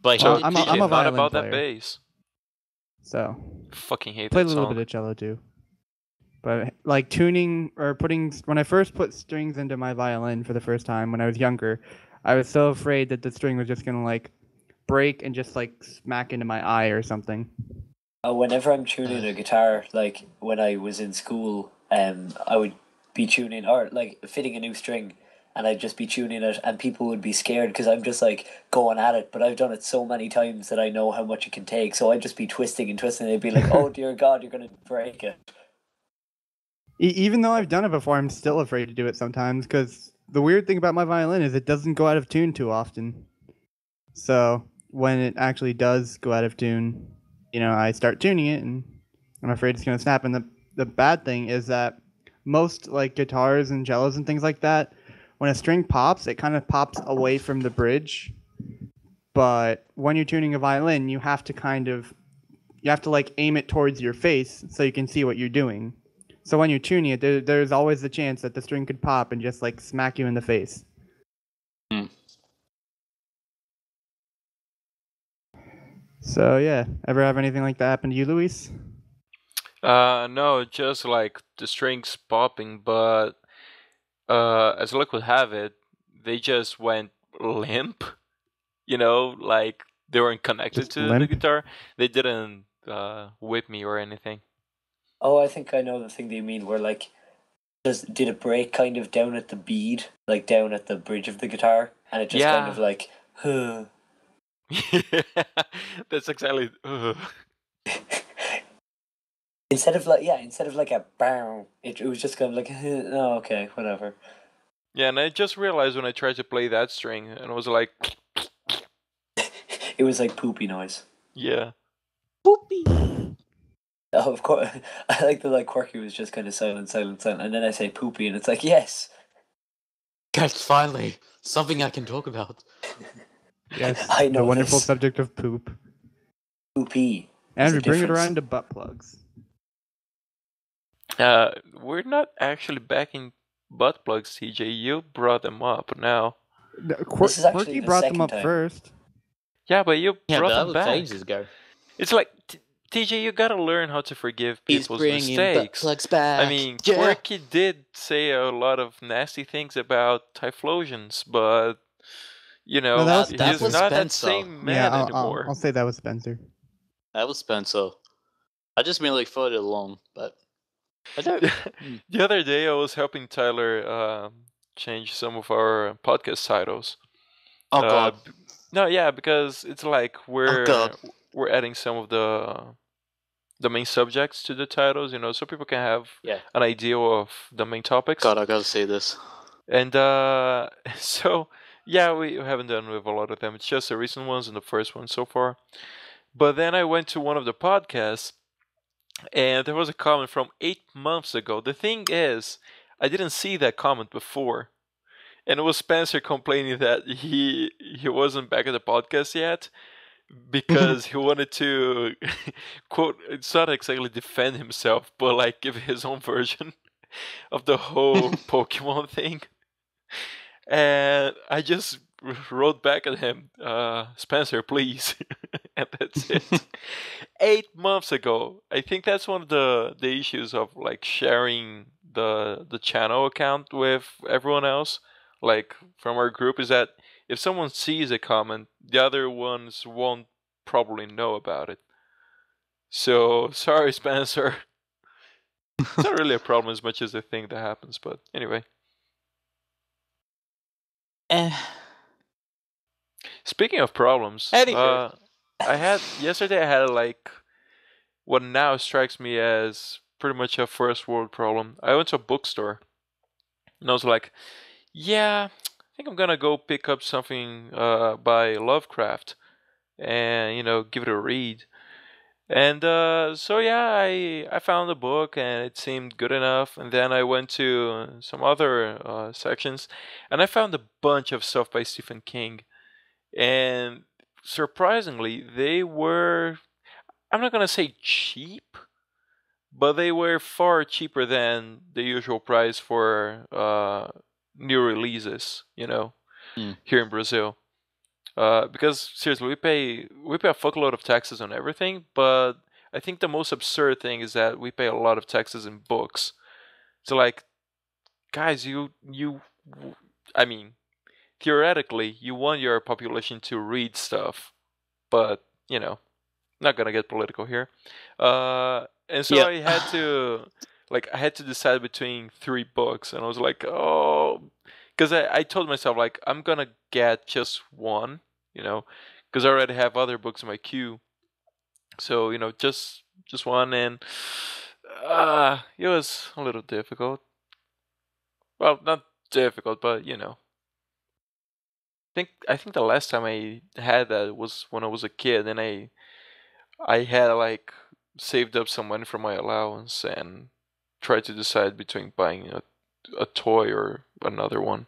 But So I'm TJ, a not violin about that player. bass. So Fucking hate played that a little song. bit of cello too. But like tuning or putting when I first put strings into my violin for the first time when I was younger, I was so afraid that the string was just gonna like break and just like smack into my eye or something. Whenever I'm tuning a guitar, like when I was in school, I would be tuning or like fitting a new string, and I'd just be tuning it, and people would be scared because I'm just like going at it. But I've done it so many times that I know how much it can take. So I'd just be twisting and twisting. And they'd be like, "Oh dear God, you're gonna break it." Even though I've done it before, I'm still afraid to do it sometimes because the weird thing about my violin is it doesn't go out of tune too often. So when it actually does go out of tune, I start tuning it and I'm afraid it's gonna snap. And the bad thing is that most like guitars and cellos and things like that, when a string pops, it kind of pops away from the bridge. But when you're tuning a violin, you have to like aim it towards your face so you can see what you're doing. So when you're tuning it, there's always the chance that the string could pop and just like smack you in the face. Hmm. So yeah, ever have anything like that happen to you, Luis? No, just like the strings popping, but as luck would have it, they just went limp. Like they weren't connected Just to the limp? guitar. They didn't whip me or anything. Oh, I think I know the thing that you mean. Where like, did it break kind of down at the bead, like down at the bridge of the guitar, and it just kind of Yeah. like, huh. That's exactly. Instead of like a bow, it was just kind of like, oh, okay, whatever. Yeah, and I just realized when I tried to play that string, and I was like, It was like poopy noise. yeah. Poopy. Oh, of course, I like the like Quirky was just kind of silent, and then I say poopy, and it's like yes. Guys, finally, something I can talk about. Yes, I know the wonderful this. subject of poop. Poopy. And There's we a bring it difference. around to butt plugs. We're not actually backing butt plugs, TJ. You brought them up now. This is actually Quirky the brought them second up time. first. Yeah, but you Yeah, brought but that them was back. ages ago. It's like, TJ, you gotta learn how to forgive He's people's bringing butt mistakes. plugs back. I mean, yeah. Quirky did say a lot of nasty things about Typhlosions, but, No, that was he's that was not that Spencer. same man Yeah, I'll anymore. say that was Spencer. That was Spencer. I just merely followed it along, but I don't. The other day, I was helping Tyler change some of our podcast titles. Oh god. No, yeah, because it's like God. we're adding some of the main subjects to the titles, so people can have Yeah. an idea of the main topics. God, I gotta say this. And so yeah, we haven't done with a lot of them. It's just the recent ones and the first one so far. But then I went to one of the podcasts, and there was a comment from 8 months ago. The thing is, I didn't see that comment before. And it was Spencer complaining that he wasn't back at the podcast yet because he wanted to quote, it's not exactly defend himself, but like give his own version of the whole Pokemon thing. And I just wrote back at him, Spencer, please. And that's it. 8 months ago. I think that's one of the issues of like sharing the channel account with everyone else, like from our group, is that if someone sees a comment, the other ones won't probably know about it. So sorry, Spencer. It's not really a problem as much as I think that happens, but anyway. Speaking of problems, Anywho. yesterday I had like what now strikes me as pretty much a first world problem. I went to a bookstore and I was like, yeah, I think I'm gonna go pick up something by Lovecraft and give it a read. And so yeah, I found the book and it seemed good enough. And then I went to some other sections and I found a bunch of stuff by Stephen King. And surprisingly, they were, I'm not gonna say cheap, but they were far cheaper than the usual price for new releases, here in Brazil. Because seriously, we pay a fuckload of taxes on everything, but I think the most absurd thing is that we pay a lot of taxes in books. So like, guys, I mean, theoretically, you want your population to read stuff, but not gonna get political here. And so Yep. I had to decide between 3 books, and I was like, oh, because I told myself like I'm gonna get just one, because I already have other books in my queue. So just one, and It was a little difficult. Well, not difficult, but I think the last time I had that was when I was a kid, and I had like saved up some money from my allowance and tried to decide between buying a toy or another one.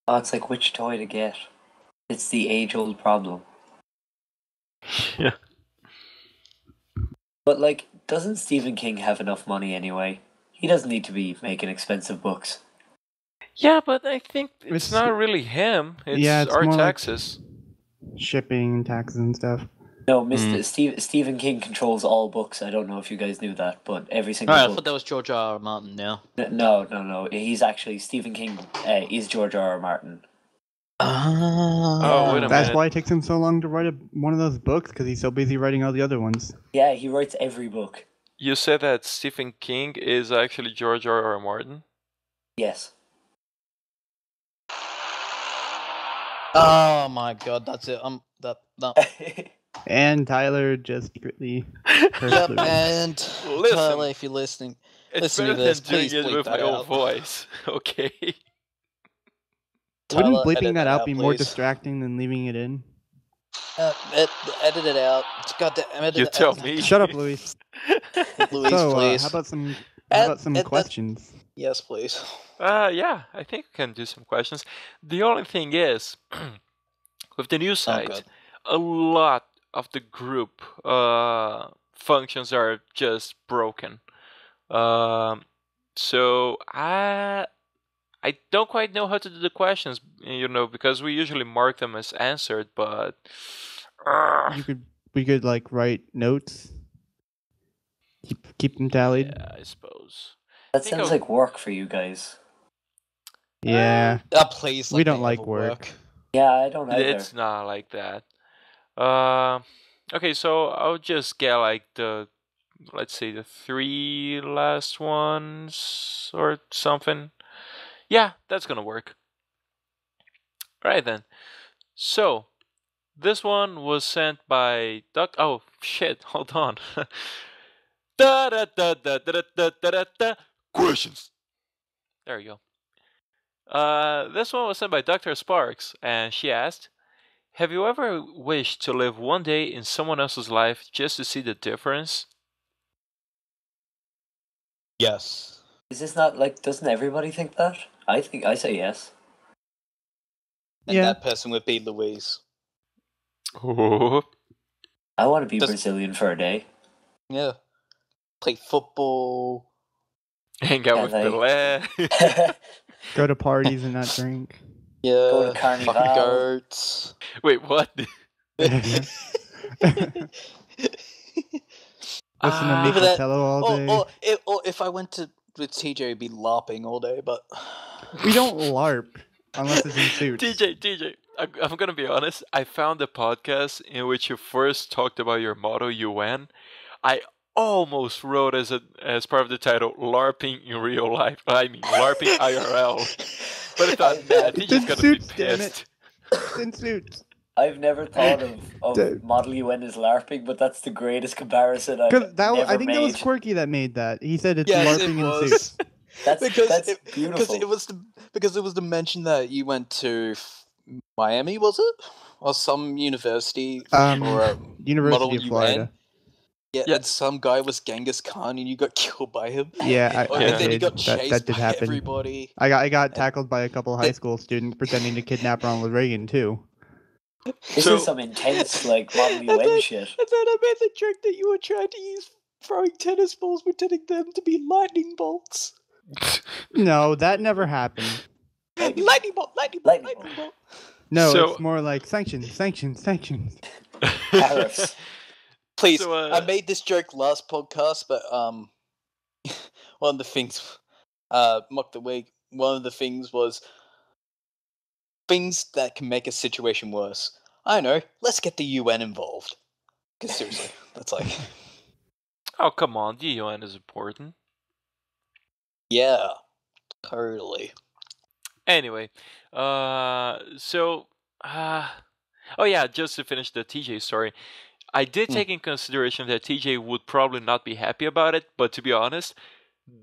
Oh, it's like which toy to get. It's the age-old problem. Yeah. But like, doesn't Stephen King have enough money anyway? He doesn't need to be making expensive books. Yeah, but I think it's It's- not really him. It's Yeah, it's our more like- taxes. Shipping and taxes and stuff. No, Stephen King controls all books. I don't know if you guys knew that, but every single Alright, I book. thought that was George R. Martin now. No. He's actually Stephen King. Is George R. R. Martin. Oh, wait a That's minute. why it takes him so long to write one of those books, because he's so busy writing all the other ones. Yeah, he writes every book. You said that Stephen King is actually George R. R. Martin? Yes. Oh my god, that's it. No. And Tyler just secretly cursed Yep, Louis. and Listen. Tyler, if you're listening, It's Listen to better this, than doing please it bleep with my that own out. voice. Okay. Wouldn't Tyler, bleeping edit that out be more please. distracting than leaving it in? Edit it out. Goddamn, edit You it tell out. me. Shut up, Louis. Louise, So, please. how about some And- questions? Yes, please. Yeah, I think we can do some questions. The only thing is, with the new Oh site, god. a lot of the group functions are just broken. So I don't quite know how to do the questions, because we usually mark them as answered, but We could like write notes. Keep them tallied. yeah, I suppose. That Think sounds of- like work for you guys. Yeah. Please. We let don't me like have a work. Yeah, I don't either. It's not like that. Okay, so I'll just get like let's say the 3 last ones or something. Yeah, that's gonna work. Right then. So, this one was sent by Duck. Oh shit! Hold on. Da da da da da da da da da. Questions. There you go. This one was sent by Dr. Sparks, and she asked, "Have you ever wished to live one day in someone else's life just to see the difference?" Yes. Is this not like? Doesn't everybody think that? I say yes. And Yeah. that person would be Louise. Oh. I want to be Does- Brazilian for a day. Yeah. Play football. Hang out Yeah, with like- Pelé. Go to parties and not drink. Yeah. Go to Carnival. Fucking goats. Wait, what? Listen to Ah. Nick Remember that- Fratello all day. or if I went to with TJ, it'd be LARPing all day, but We don't LARP unless it's in suits. TJ, I'm gonna be honest. I found a podcast in which you first talked about your motto UN. I almost wrote as part of the title LARPing in real life. I mean LARPing IRL. But I thought, man, It's TJ's in gonna suits, be damn pissed. It's in suits. I've never thought of Dude. Model UN as LARPing, but that's the greatest comparison I've Because never I think made. that was Quirky that made that. He said it's Yes, LARPing it in was. suits. That's because beautiful. it was the mention that you went to Miami, was it, or some university for a University Model of Florida. Yeah, Yeah. and some guy was Genghis Khan, and you got killed by him. Yeah, Oh, I and then you did. got chased That did by happen. everybody. I got tackled by a couple high school students pretending to kidnap Ronald Reagan too. This So- is some intense like Model And UN then- shit. And then I made the joke that you were trying to use throwing tennis balls, pretending them to be lightning bolts. No, that never happened. Lightning bolt, lightning bolt, Lightning lightning bolt. No, So- it's more like sanctions. Tariffs. Please, So, I made this joke last podcast, but one of the things, mock the week. One of the things was things that can make a situation worse. I don't know. Let's get the UN involved. Because seriously, that's like, Oh, come on, the UN is important. yeah, totally. Anyway, oh yeah, just to finish the TJ story, I did take in consideration that TJ would probably not be happy about it, but to be honest,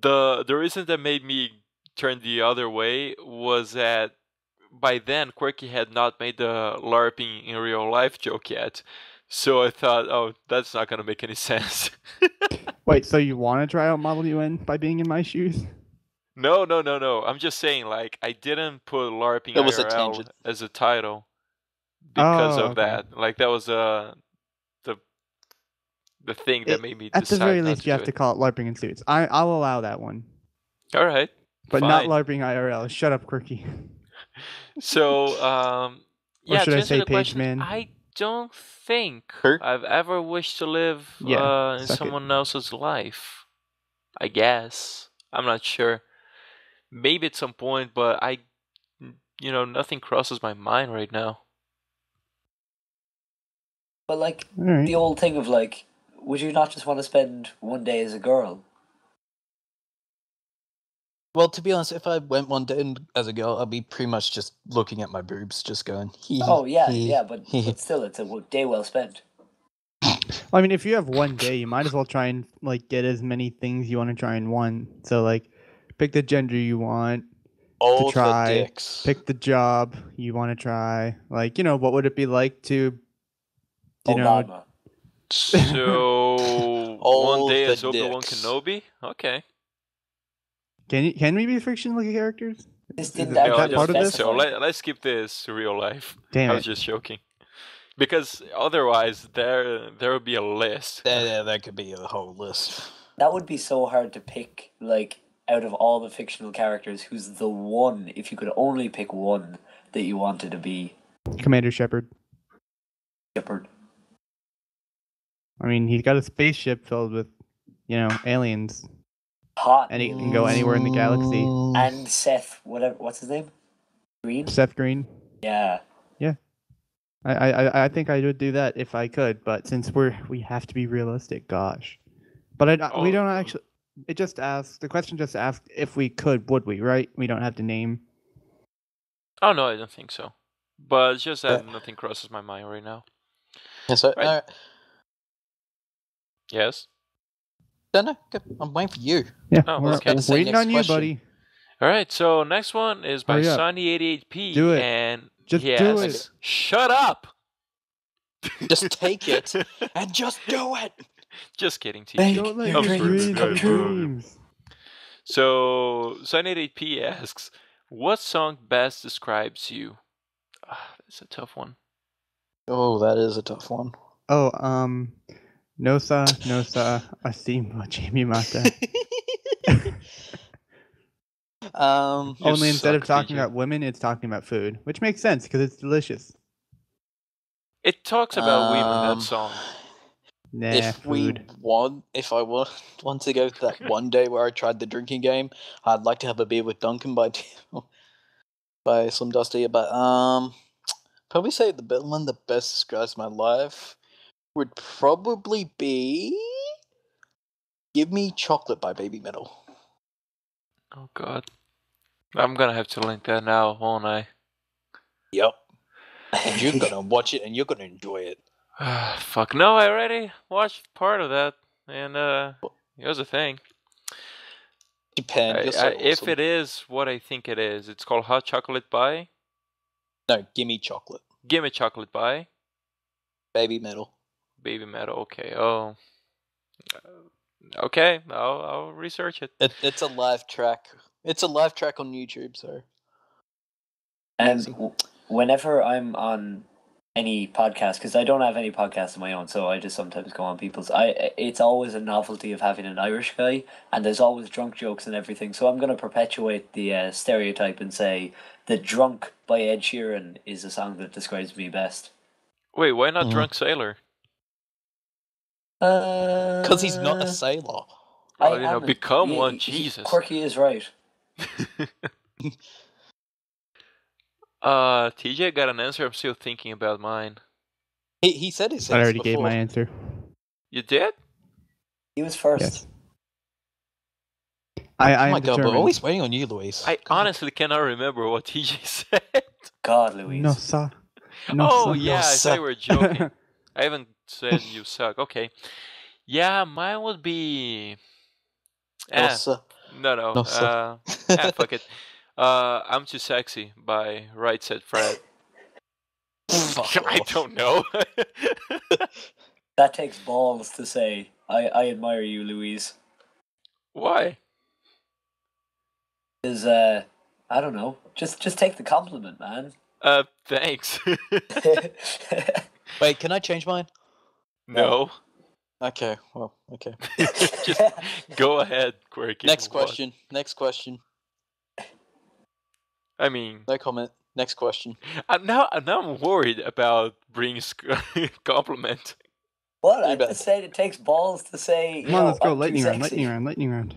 the reason that made me turn the other way was that by then Quirky had not made the LARPing in real life joke yet. So I thought, oh, that's not gonna make any sense. Wait, so you want to try out Model UN by being in my shoes? No. I'm just saying, like, I didn't put LARPing It was a IRL tangent. as a title because Oh, of okay. that. Like, that was the thing that made me At the decide very not least, to you do have to call it LARPing in suits. I'll allow that one, it. All right. but not Fine. LARPing IRL. Shut up, Quirky. So, yeah, should to I answer say the question, Pageman? I don't think Her? I've ever wished to live Yeah, in suck it. someone else's life. I guess. I'm not sure. Maybe at some point, but nothing crosses my mind right now. But like All right. the old thing of like, would you not just want to spend one day as a girl? Well, to be honest, if I went one day as a girl, I'd be pretty much just looking at my boobs, just going. Oh yeah, but still, it's a day well spent. I mean, if you have one day, you might as well try and like get as many things you want to try in one. So like, pick the gender you want All to try. the dicks. Pick the job you want to try. Like, what would it be like to, Obama. So All one day the as Obi-Wan dicks. Kenobi? Okay. Can we be fictional characters? This Is didn't that No, I actually part don't of think this? so. specify. Let's keep this to real life. Damn I it. was just joking. Because otherwise, there would be a list. That could be a whole list. That would be so hard to pick. Like out of all the fictional characters, who's the one? If you could only pick one that you wanted to be, Commander Shepard. Shepard. I mean, he's got a spaceship filled with, aliens, Hot. and he can go anywhere in the galaxy. And Seth, what's his name? Green? Seth Green. Yeah. I think I would do that if I could, but since we have to be realistic, gosh. But we don't actually. It just asks. The question just asked if we could, would we? Right? We don't have to name. Oh no, I don't think so. But it's just that nothing crosses my mind right now. Yeah, so, Right. Yes. No, I'm waiting for you. Yeah, Oh, we're okay. Say waiting next on you, question. buddy. All right. So next one is by Hurry up. Sunny88P, Do it. and Just he do asks, "Shut up." Just take it and just do it. Just kidding, Make TJ. Don't let your your dreams dreams come be true. dreams. So Sunny88P asks, "What song best describes you?" That's a tough one. Oh, that is a tough one. Oh, Nosa, Asimo, Jamie Mata. You Only instead of suck, talking TJ. about women, it's talking about food, which makes sense because it's delicious. It talks about women, Um, that song. Nah, if food. if I want to go to that one day where I tried the drinking game, I'd like to have a beer with Duncan by Slim Dusty. But probably say the one that best describes my life would probably be "Give Me Chocolate" by Baby Metal. Oh God, I'm gonna have to link that now, won't I? Yep. And you're gonna watch it and you're gonna enjoy it. Fuck no! I already watched part of that, and here's the thing. Japan, you're so If awesome. it is what I think it is, it's called Hot Chocolate by No, Gimme Chocolate. Gimme Chocolate by Baby Metal. Baby Metal. Okay. Oh. Okay. I'll research it. It's a live track. It's a live track on YouTube, so. And whenever I'm on any podcast, because I don't have any podcasts of my own, so I just sometimes go on people's. It's always a novelty of having an Irish guy, and there's always drunk jokes and everything. So I'm gonna perpetuate the stereotype and say that "Drunk" by Ed Sheeran is a song that describes me best. Wait, why not Mhm. Drunk Sailor? Because he's not a sailor. Well, become one. Jesus. Quirky is right. TJ got an answer. I'm still thinking about mine. He said his I already before. gave my answer. You did? He was first. Yes. Oh I my am god, we're determined. always waiting on you, Luis. I honestly cannot remember what TJ said. God, Louise. Nosa. Oh yeah, I thought you were joking. I haven't said you suck. Okay. Yeah, mine would be. Also, No. No, sir. Fuck it. I'm Too Sexy by Right Said Fred. Fuck I off. don't know. That takes balls to say. I admire you, Louise. Why? Is I don't know. Just take the compliment, man. Thanks. Wait, can I change mine? No. Okay, well, okay. Just go ahead, Quirky. Next What? question. Next question. I mean, No comment. Next question. now I'm worried about bringing compliment. What? Too I bad. just said it takes balls to say. Come on, let's go. I'm too Lightning round. sexy. Lightning round. Lightning round.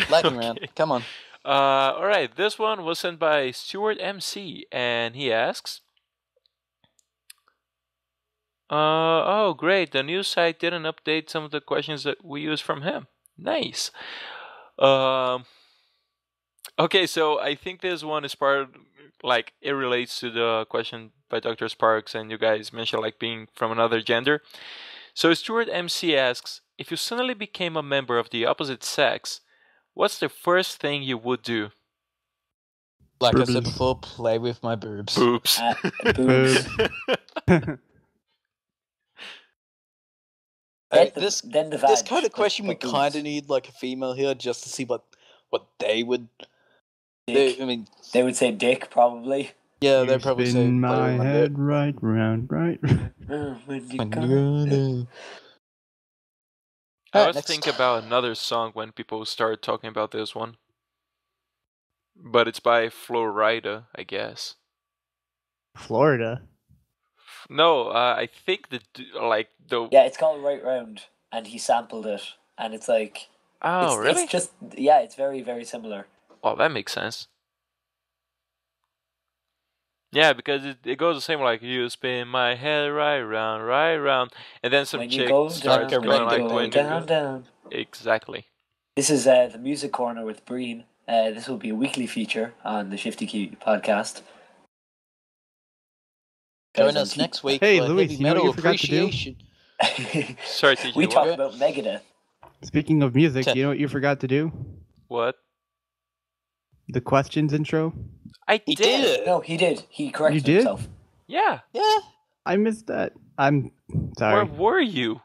Lightning Okay. round. Come on. All right. This one was sent by Stuart MC, and he asks, "Oh, great! The news site didn't update some of the questions that we used from him. Nice. Okay, so I think this one is like it relates to the question by Dr. Sparks, and you guys mentioned like being from another gender. So Stuart MC asks, if you suddenly became a member of the opposite sex, what's the first thing you would do? Like I said Boobs. before, play with my boobs. Boobs. Boobs. This Then the this vag, kind of but- question we but boobs. kind of need like a female here just to see what they would. Dick. I mean, They would say dick, probably. yeah, You they'd probably say. spin play my with my head right round, right. When you When go- you're gonna- I Alright, always next. think about another song when people start talking about this one. But it's by Flo Rida, I guess. Florida. No, I think the Yeah, it's called Right Round, and he sampled it, and it's like. Oh, really? It's just. Yeah, it's very, very similar. Oh, that makes sense. Yeah, because it goes the same like you spin my head right round, and then some When you chick go starts down, going when like you go when down, you go. down. Exactly. This is the Music Corner with Breen. This will be a weekly feature on the Shifty Key podcast. Join Guys, us next week Hey, for Luis, Heavy you know what Metal you forgot to do? Appreciation. Sorry, TJ. we what? talked about Megadeth. Speaking of music, Ten. you know what you forgot to do? What? The questions intro. I He did. did. No, he did. He corrected did? himself. Yeah. Yeah. I missed that. I'm Where sorry. were you?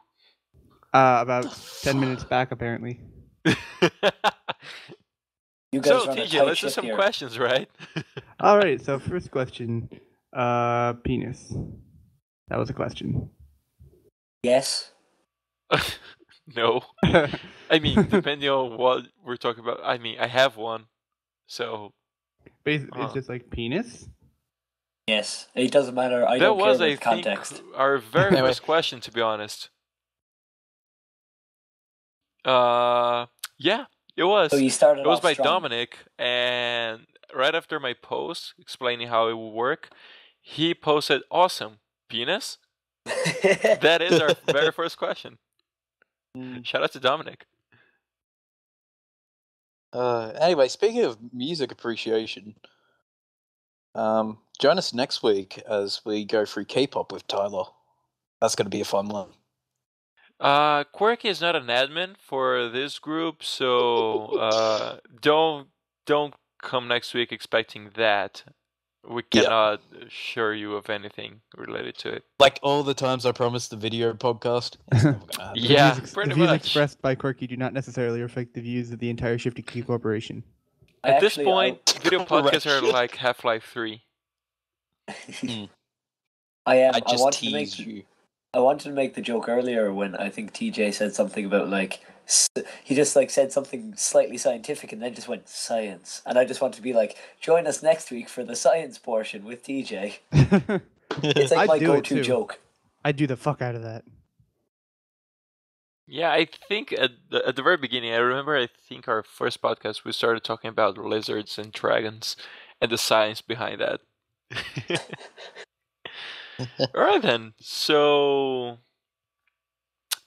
About 10 minutes back, apparently. You guys So run a TJ, tight let's do ship some here. questions, right? All right. So first question. Penis. That was a question. Yes. No. I mean, depending on what we're talking about. I mean, I have one. So Basically, Uh. it's just like penis. Yes. It doesn't matter. I that don't was, care I about think, context. our very Anyway. first question, to be honest. Yeah, it was. So you started It was off by strong. Dominic, and right after my post explaining how it would work, he posted, "Awesome, penis." That is our very first question. Shout out to Dominic. Anyway, speaking of music appreciation, join us next week as we go through K-pop with Tyler. That's going to be a fun one. Quirky is not an admin for this group, so don't come next week expecting that. We Yeah. cannot assure you of anything related to it. Like all the times I promised the video podcast. It's never gonna happen. Yeah, the views, pretty the views much. expressed by Quirky do not necessarily reflect the views of the entire Shifty Key Corporation. At this Actually, point, video podcasts are Correction. like Half-Life 3. I just wanted to make teased you. I wanted to make the joke earlier when I think TJ said something about like he just like said something slightly scientific and then just went science, and I just want to be like, join us next week for the science portion with TJ. It's like I'd my do it go-to too. joke. I do the fuck out of that. Yeah, I think at the very beginning, I think our first podcast, we started talking about lizards and dragons and the science behind that. Alright then, so...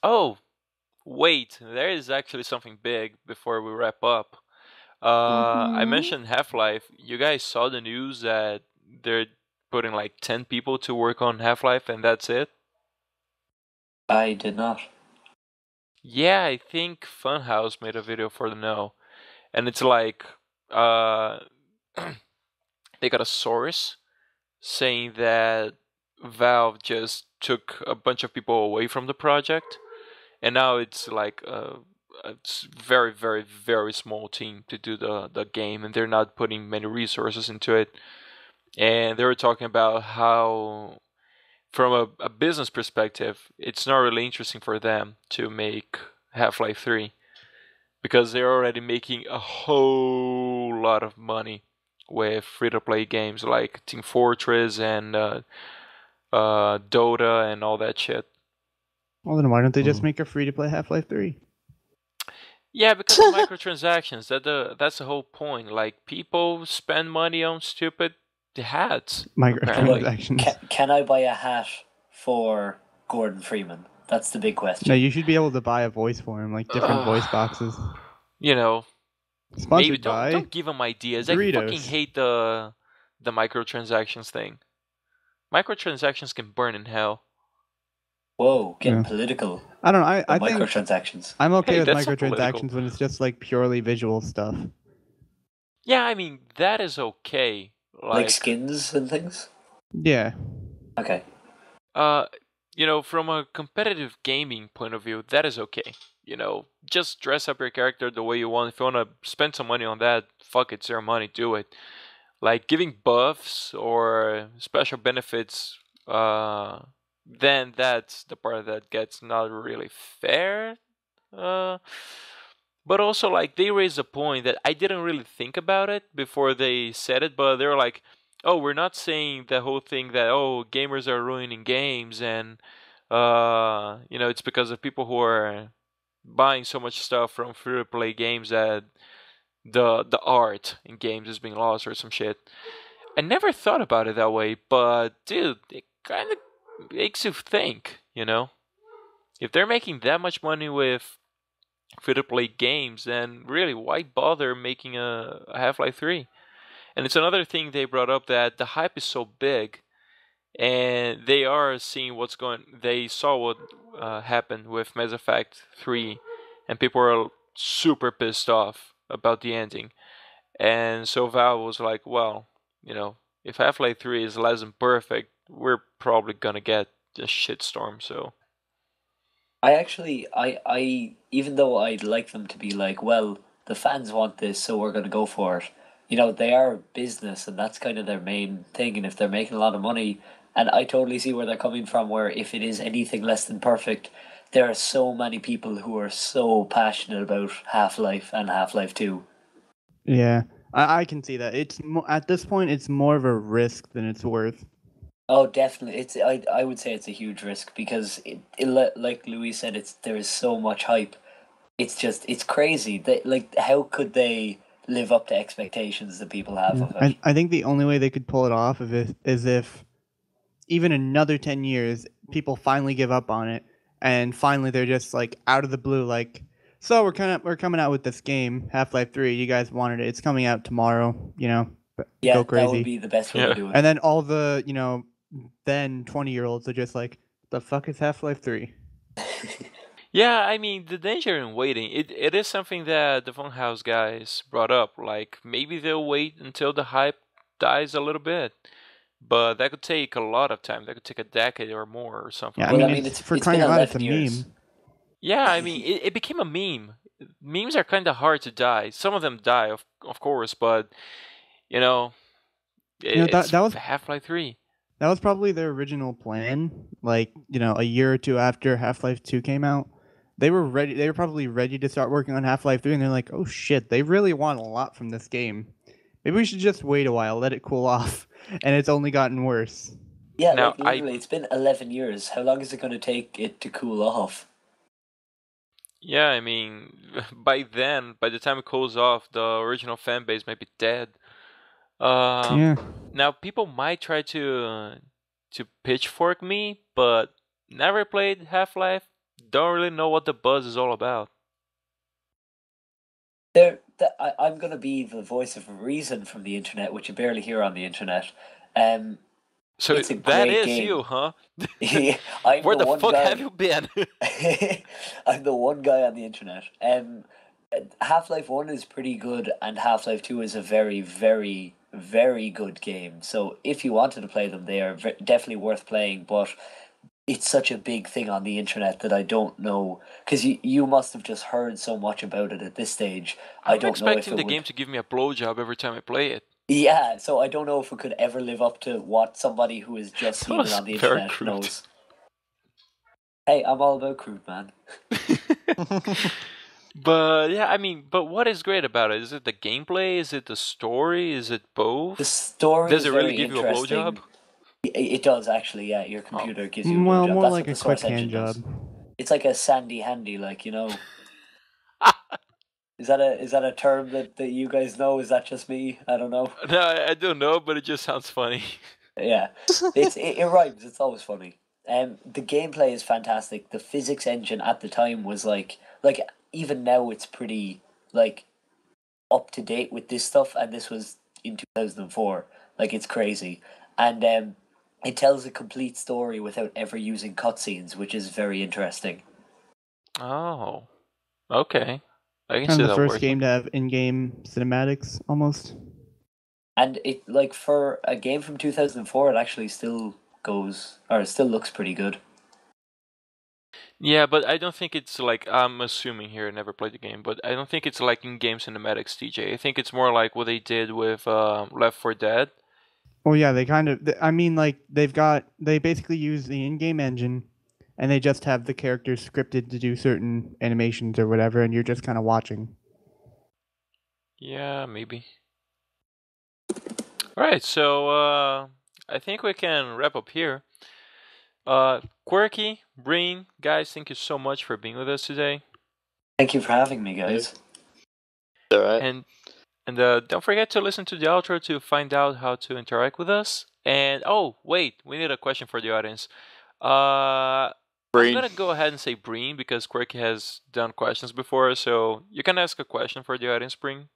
Oh, wait, there is actually something big before we wrap up. I mentioned Half-Life. You guys saw the news that they're putting like 10 people to work on Half-Life and that's it? I did not. Yeah, I think Funhouse made a video for the No, and it's like uh, they got a source saying that Valve just took a bunch of people away from the project, and now it's like a very, very, very small team to do the game, and they're not putting many resources into it. And they were talking about how, from a business perspective, it's not really interesting for them to make Half-Life 3 because they're already making a whole lot of money with free-to-play games like Team Fortress and Dota and all that shit. Well, then why don't they just Mm. make a free-to-play Half-Life 3? Yeah, because of microtransactions. That's the whole point. Like, people spend money on stupid hats. Apparently. Microtransactions. Can I buy a hat for Gordon Freeman? That's the big question. No, you should be able to buy a voice for him, like different voice boxes. You know, Sponsored maybe by don't give them ideas. I Doritos. fucking hate the microtransactions thing. Microtransactions can burn in hell. Whoa, getting Yeah. political. I don't know. I The think microtransactions. I'm okay Hey, with that's not political. microtransactions when it's just like purely visual stuff. Yeah, I mean that is okay. Like skins and things? Yeah. Okay. From a competitive gaming point of view, that is okay. Just dress up your character the way you want. If you want to spend some money on that, fuck it, it's your money, do it. Like giving buffs or special benefits, then that's the part that gets not really fair. But also, like, they raised a point that I didn't really think about it before they said it, but they were like, oh, we're not saying the whole thing that, oh, gamers are ruining games and, it's because of people who are buying so much stuff from free-to-play games that the art in games is being lost or some shit. I never thought about it that way, but, dude, it kind of makes you think, If they're making that much money with free-to-play games, then really, why bother making a Half-Life 3? And it's another thing they brought up that the hype is so big, and they are seeing they saw what happened with Mass Effect 3, and people are super pissed off about the ending. And so Valve was like, well, if Half-Life 3 is less than perfect, we're probably gonna get a shitstorm, so... I even though I'd like them to be like, well, the fans want this, so we're going to go for it. They are business, and that's kind of their main thing. And if they're making a lot of money, and I totally see where they're coming from, where if it is anything less than perfect, there are so many people who are so passionate about Half-Life and Half-Life 2. Yeah. I can see that. At this point, it's more of a risk than it's worth. Oh, definitely. I would say it's a huge risk because like Louis said, there is so much hype. It's crazy. How could they live up to expectations that people have of it? I think the only way they could pull it off is if even another 10 years, people finally give up on it, and finally they're just like out of the blue, like, so we're coming out with this game, Half-Life 3. You guys wanted it. It's coming out tomorrow. Yeah, go crazy. that would be the best way to do it. And then all the then 20-year-olds are just like, the fuck is Half-Life 3? Yeah, I mean, the danger in waiting, it is something that the Funhouse guys brought up. Like, maybe they'll wait until the hype dies a little bit. But that could take a lot of time. That could take a decade or more or something. Yeah, like I mean, it's for been crying out loud, it's a 11 years. meme. Yeah, I mean, it became a meme. Memes are kind of hard to die. Some of them die, of course, but, it's that was Half-Life 3. That was probably their original plan. Like, a year or two after Half-Life 2 came out, they were ready. They were probably ready to start working on Half-Life 3, and they're like, "Oh shit, they really want a lot from this game. Maybe we should just wait a while, let it cool off." And it's only gotten worse. Yeah, Now, literally, it's been 11 years. How long is it going to take it to cool off? Yeah, I mean, by the time it cools off, the original fan base might be dead. Yeah. Now, people might try to pitchfork me, but never played Half-Life. Don't really know what the buzz is all about. I'm going to be the voice of reason from the internet, which you barely hear on the internet. So It's a that great is game. you, huh? I'm Where the one fuck guy. have you been? I'm the one guy on the internet. Half-Life 1 is pretty good, and Half-Life 2 is a very, very, very good game. So if you wanted to play them, they are definitely worth playing, but it's such a big thing on the internet that I don't know, because you must have just heard so much about it at this stage. I I'm don't know if expecting it the would... game to give me a blowjob every time I play it. Yeah, so I don't know if it could ever live up to what somebody who has just That seen it was on the very internet crude. knows. Hey, I'm all about crude, man. But yeah, I mean, but what is great about it? Is it the gameplay? Is it the story? Is it both? The story Does is it really very give you a interesting. blowjob? It does actually, yeah. Your computer gives you a Well, blowjob. more That's like what a the quick Source hand engine does. job. It's like a sandy handy, like, you know. Is that a term that you guys know? Is that just me? I don't know. No, I don't know, but it just sounds funny. Yeah, it rhymes. It's always funny. The gameplay is fantastic. The physics engine at the time was like even now it's pretty like up to date with this stuff, and this was in 2004. Like, it's crazy, and it tells a complete story without ever using cutscenes, which is very interesting. Oh, okay. I can Kind see of the that first working. game to have in-game cinematics, almost. And it, like, for a game from 2004, it actually still goes, or it still looks pretty good. Yeah, but I don't think it's like, I'm assuming here, I never played the game, but I don't think it's like in-game cinematics, TJ. I think it's more like what they did with Left 4 Dead. Well, yeah, they kind of. I mean, like they basically use the in-game engine, and they just have the characters scripted to do certain animations or whatever, and you're just kind of watching. Yeah, maybe. Alright, so I think we can wrap up here. Quirky, Breen, guys, thank you so much for being with us today. Thank you for having me, guys. Alright. And don't forget to listen to the outro to find out how to interact with us. And oh, wait, we need a question for the audience. I'm Breen. gonna go ahead and say Breen because Quirky has done questions before, so you can ask a question for the audience, Breen.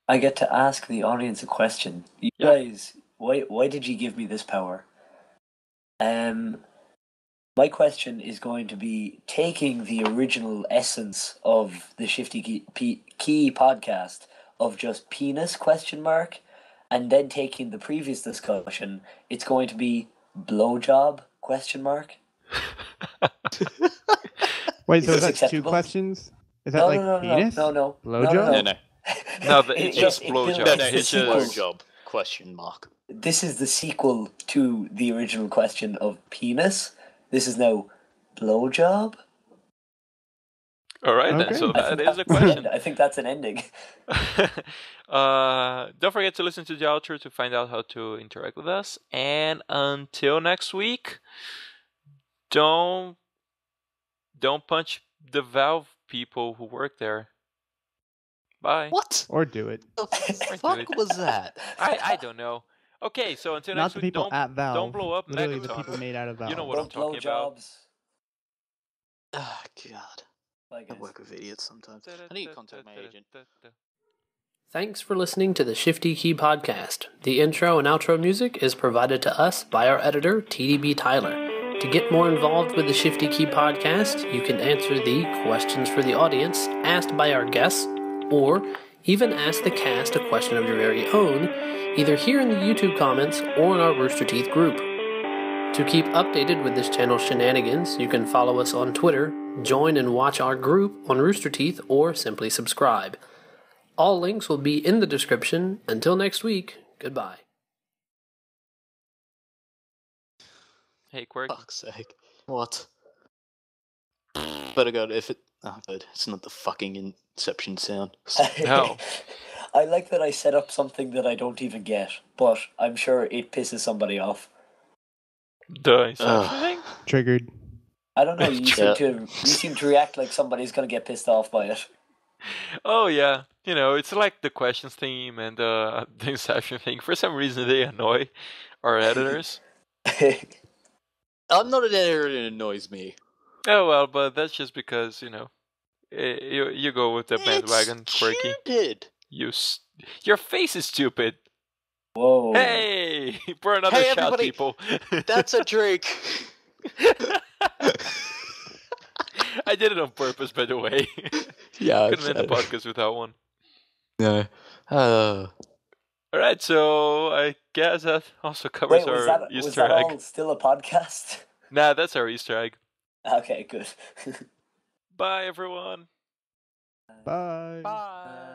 I get to ask the audience a question. You Yeah. guys, why did you give me this power? My question is going to be taking the original essence of the Shifty Key podcast of just penis question mark, and then taking the previous discussion, it's going to be blowjob question mark. Wait, so Is this that's two acceptable? questions? Is that like penis? No. Blowjob? No. No, it's It- just it- it blowjob. builds- No, It's the it's sequel. blowjob question mark. This is the sequel to the original question of penis. This is now blowjob. All right, then. Okay. So I that think is the that's an question. end. I think that's an ending. Don't forget to listen to the outro to find out how to interact with us. And until next week, don't punch the Valve people who work there. Bye. What Or do it. the Dude. fuck was that? I don't know. Okay, so until Not next the week, people at Valve. don't blow up Literally the Megaton. people made out of Valve. You know what I'm Don't talking about. blowjobs. Oh, God. Bye, I guys. work with idiots sometimes. I need to contact my agent. Thanks for listening to the Shifty Key Podcast. The intro and outro music is provided to us by our editor, TDB Tyler. To get more involved with the Shifty Key Podcast, you can answer the questions for the audience asked by our guests, or even ask the cast a question of your very own, either here in the YouTube comments or in our Rooster Teeth group. To keep updated with this channel's shenanigans, you can follow us on Twitter, join and watch our group on Rooster Teeth, or simply subscribe. All links will be in the description. Until next week, goodbye. Hey, Quirky. Fuck's sake. What? Better go if it. Oh, good. It's not the fucking Inception sound. No. I like that I set up something that I don't even get, but I'm sure it pisses somebody off. The Inception Ugh. thing? Triggered. I don't know. Yeah. You seem to react like somebody's gonna get pissed off by it. Oh yeah, you know, it's like the questions theme and the Inception thing. For some reason, they annoy our editors. I'm not an editor, it annoys me. Oh well, but that's just because you go with the bandwagon, It's Quirky. stupid. Your face is stupid. Whoa. Hey, pour another Hey, shot, everybody. people. That's a drink. I did it on purpose, by the way. Yeah. Couldn't end the podcast without one. No. Alright, so I guess that also covers Wait, was our that Easter egg. all still a podcast? Nah, that's our Easter egg. Okay, good. Bye, everyone. Bye. Bye.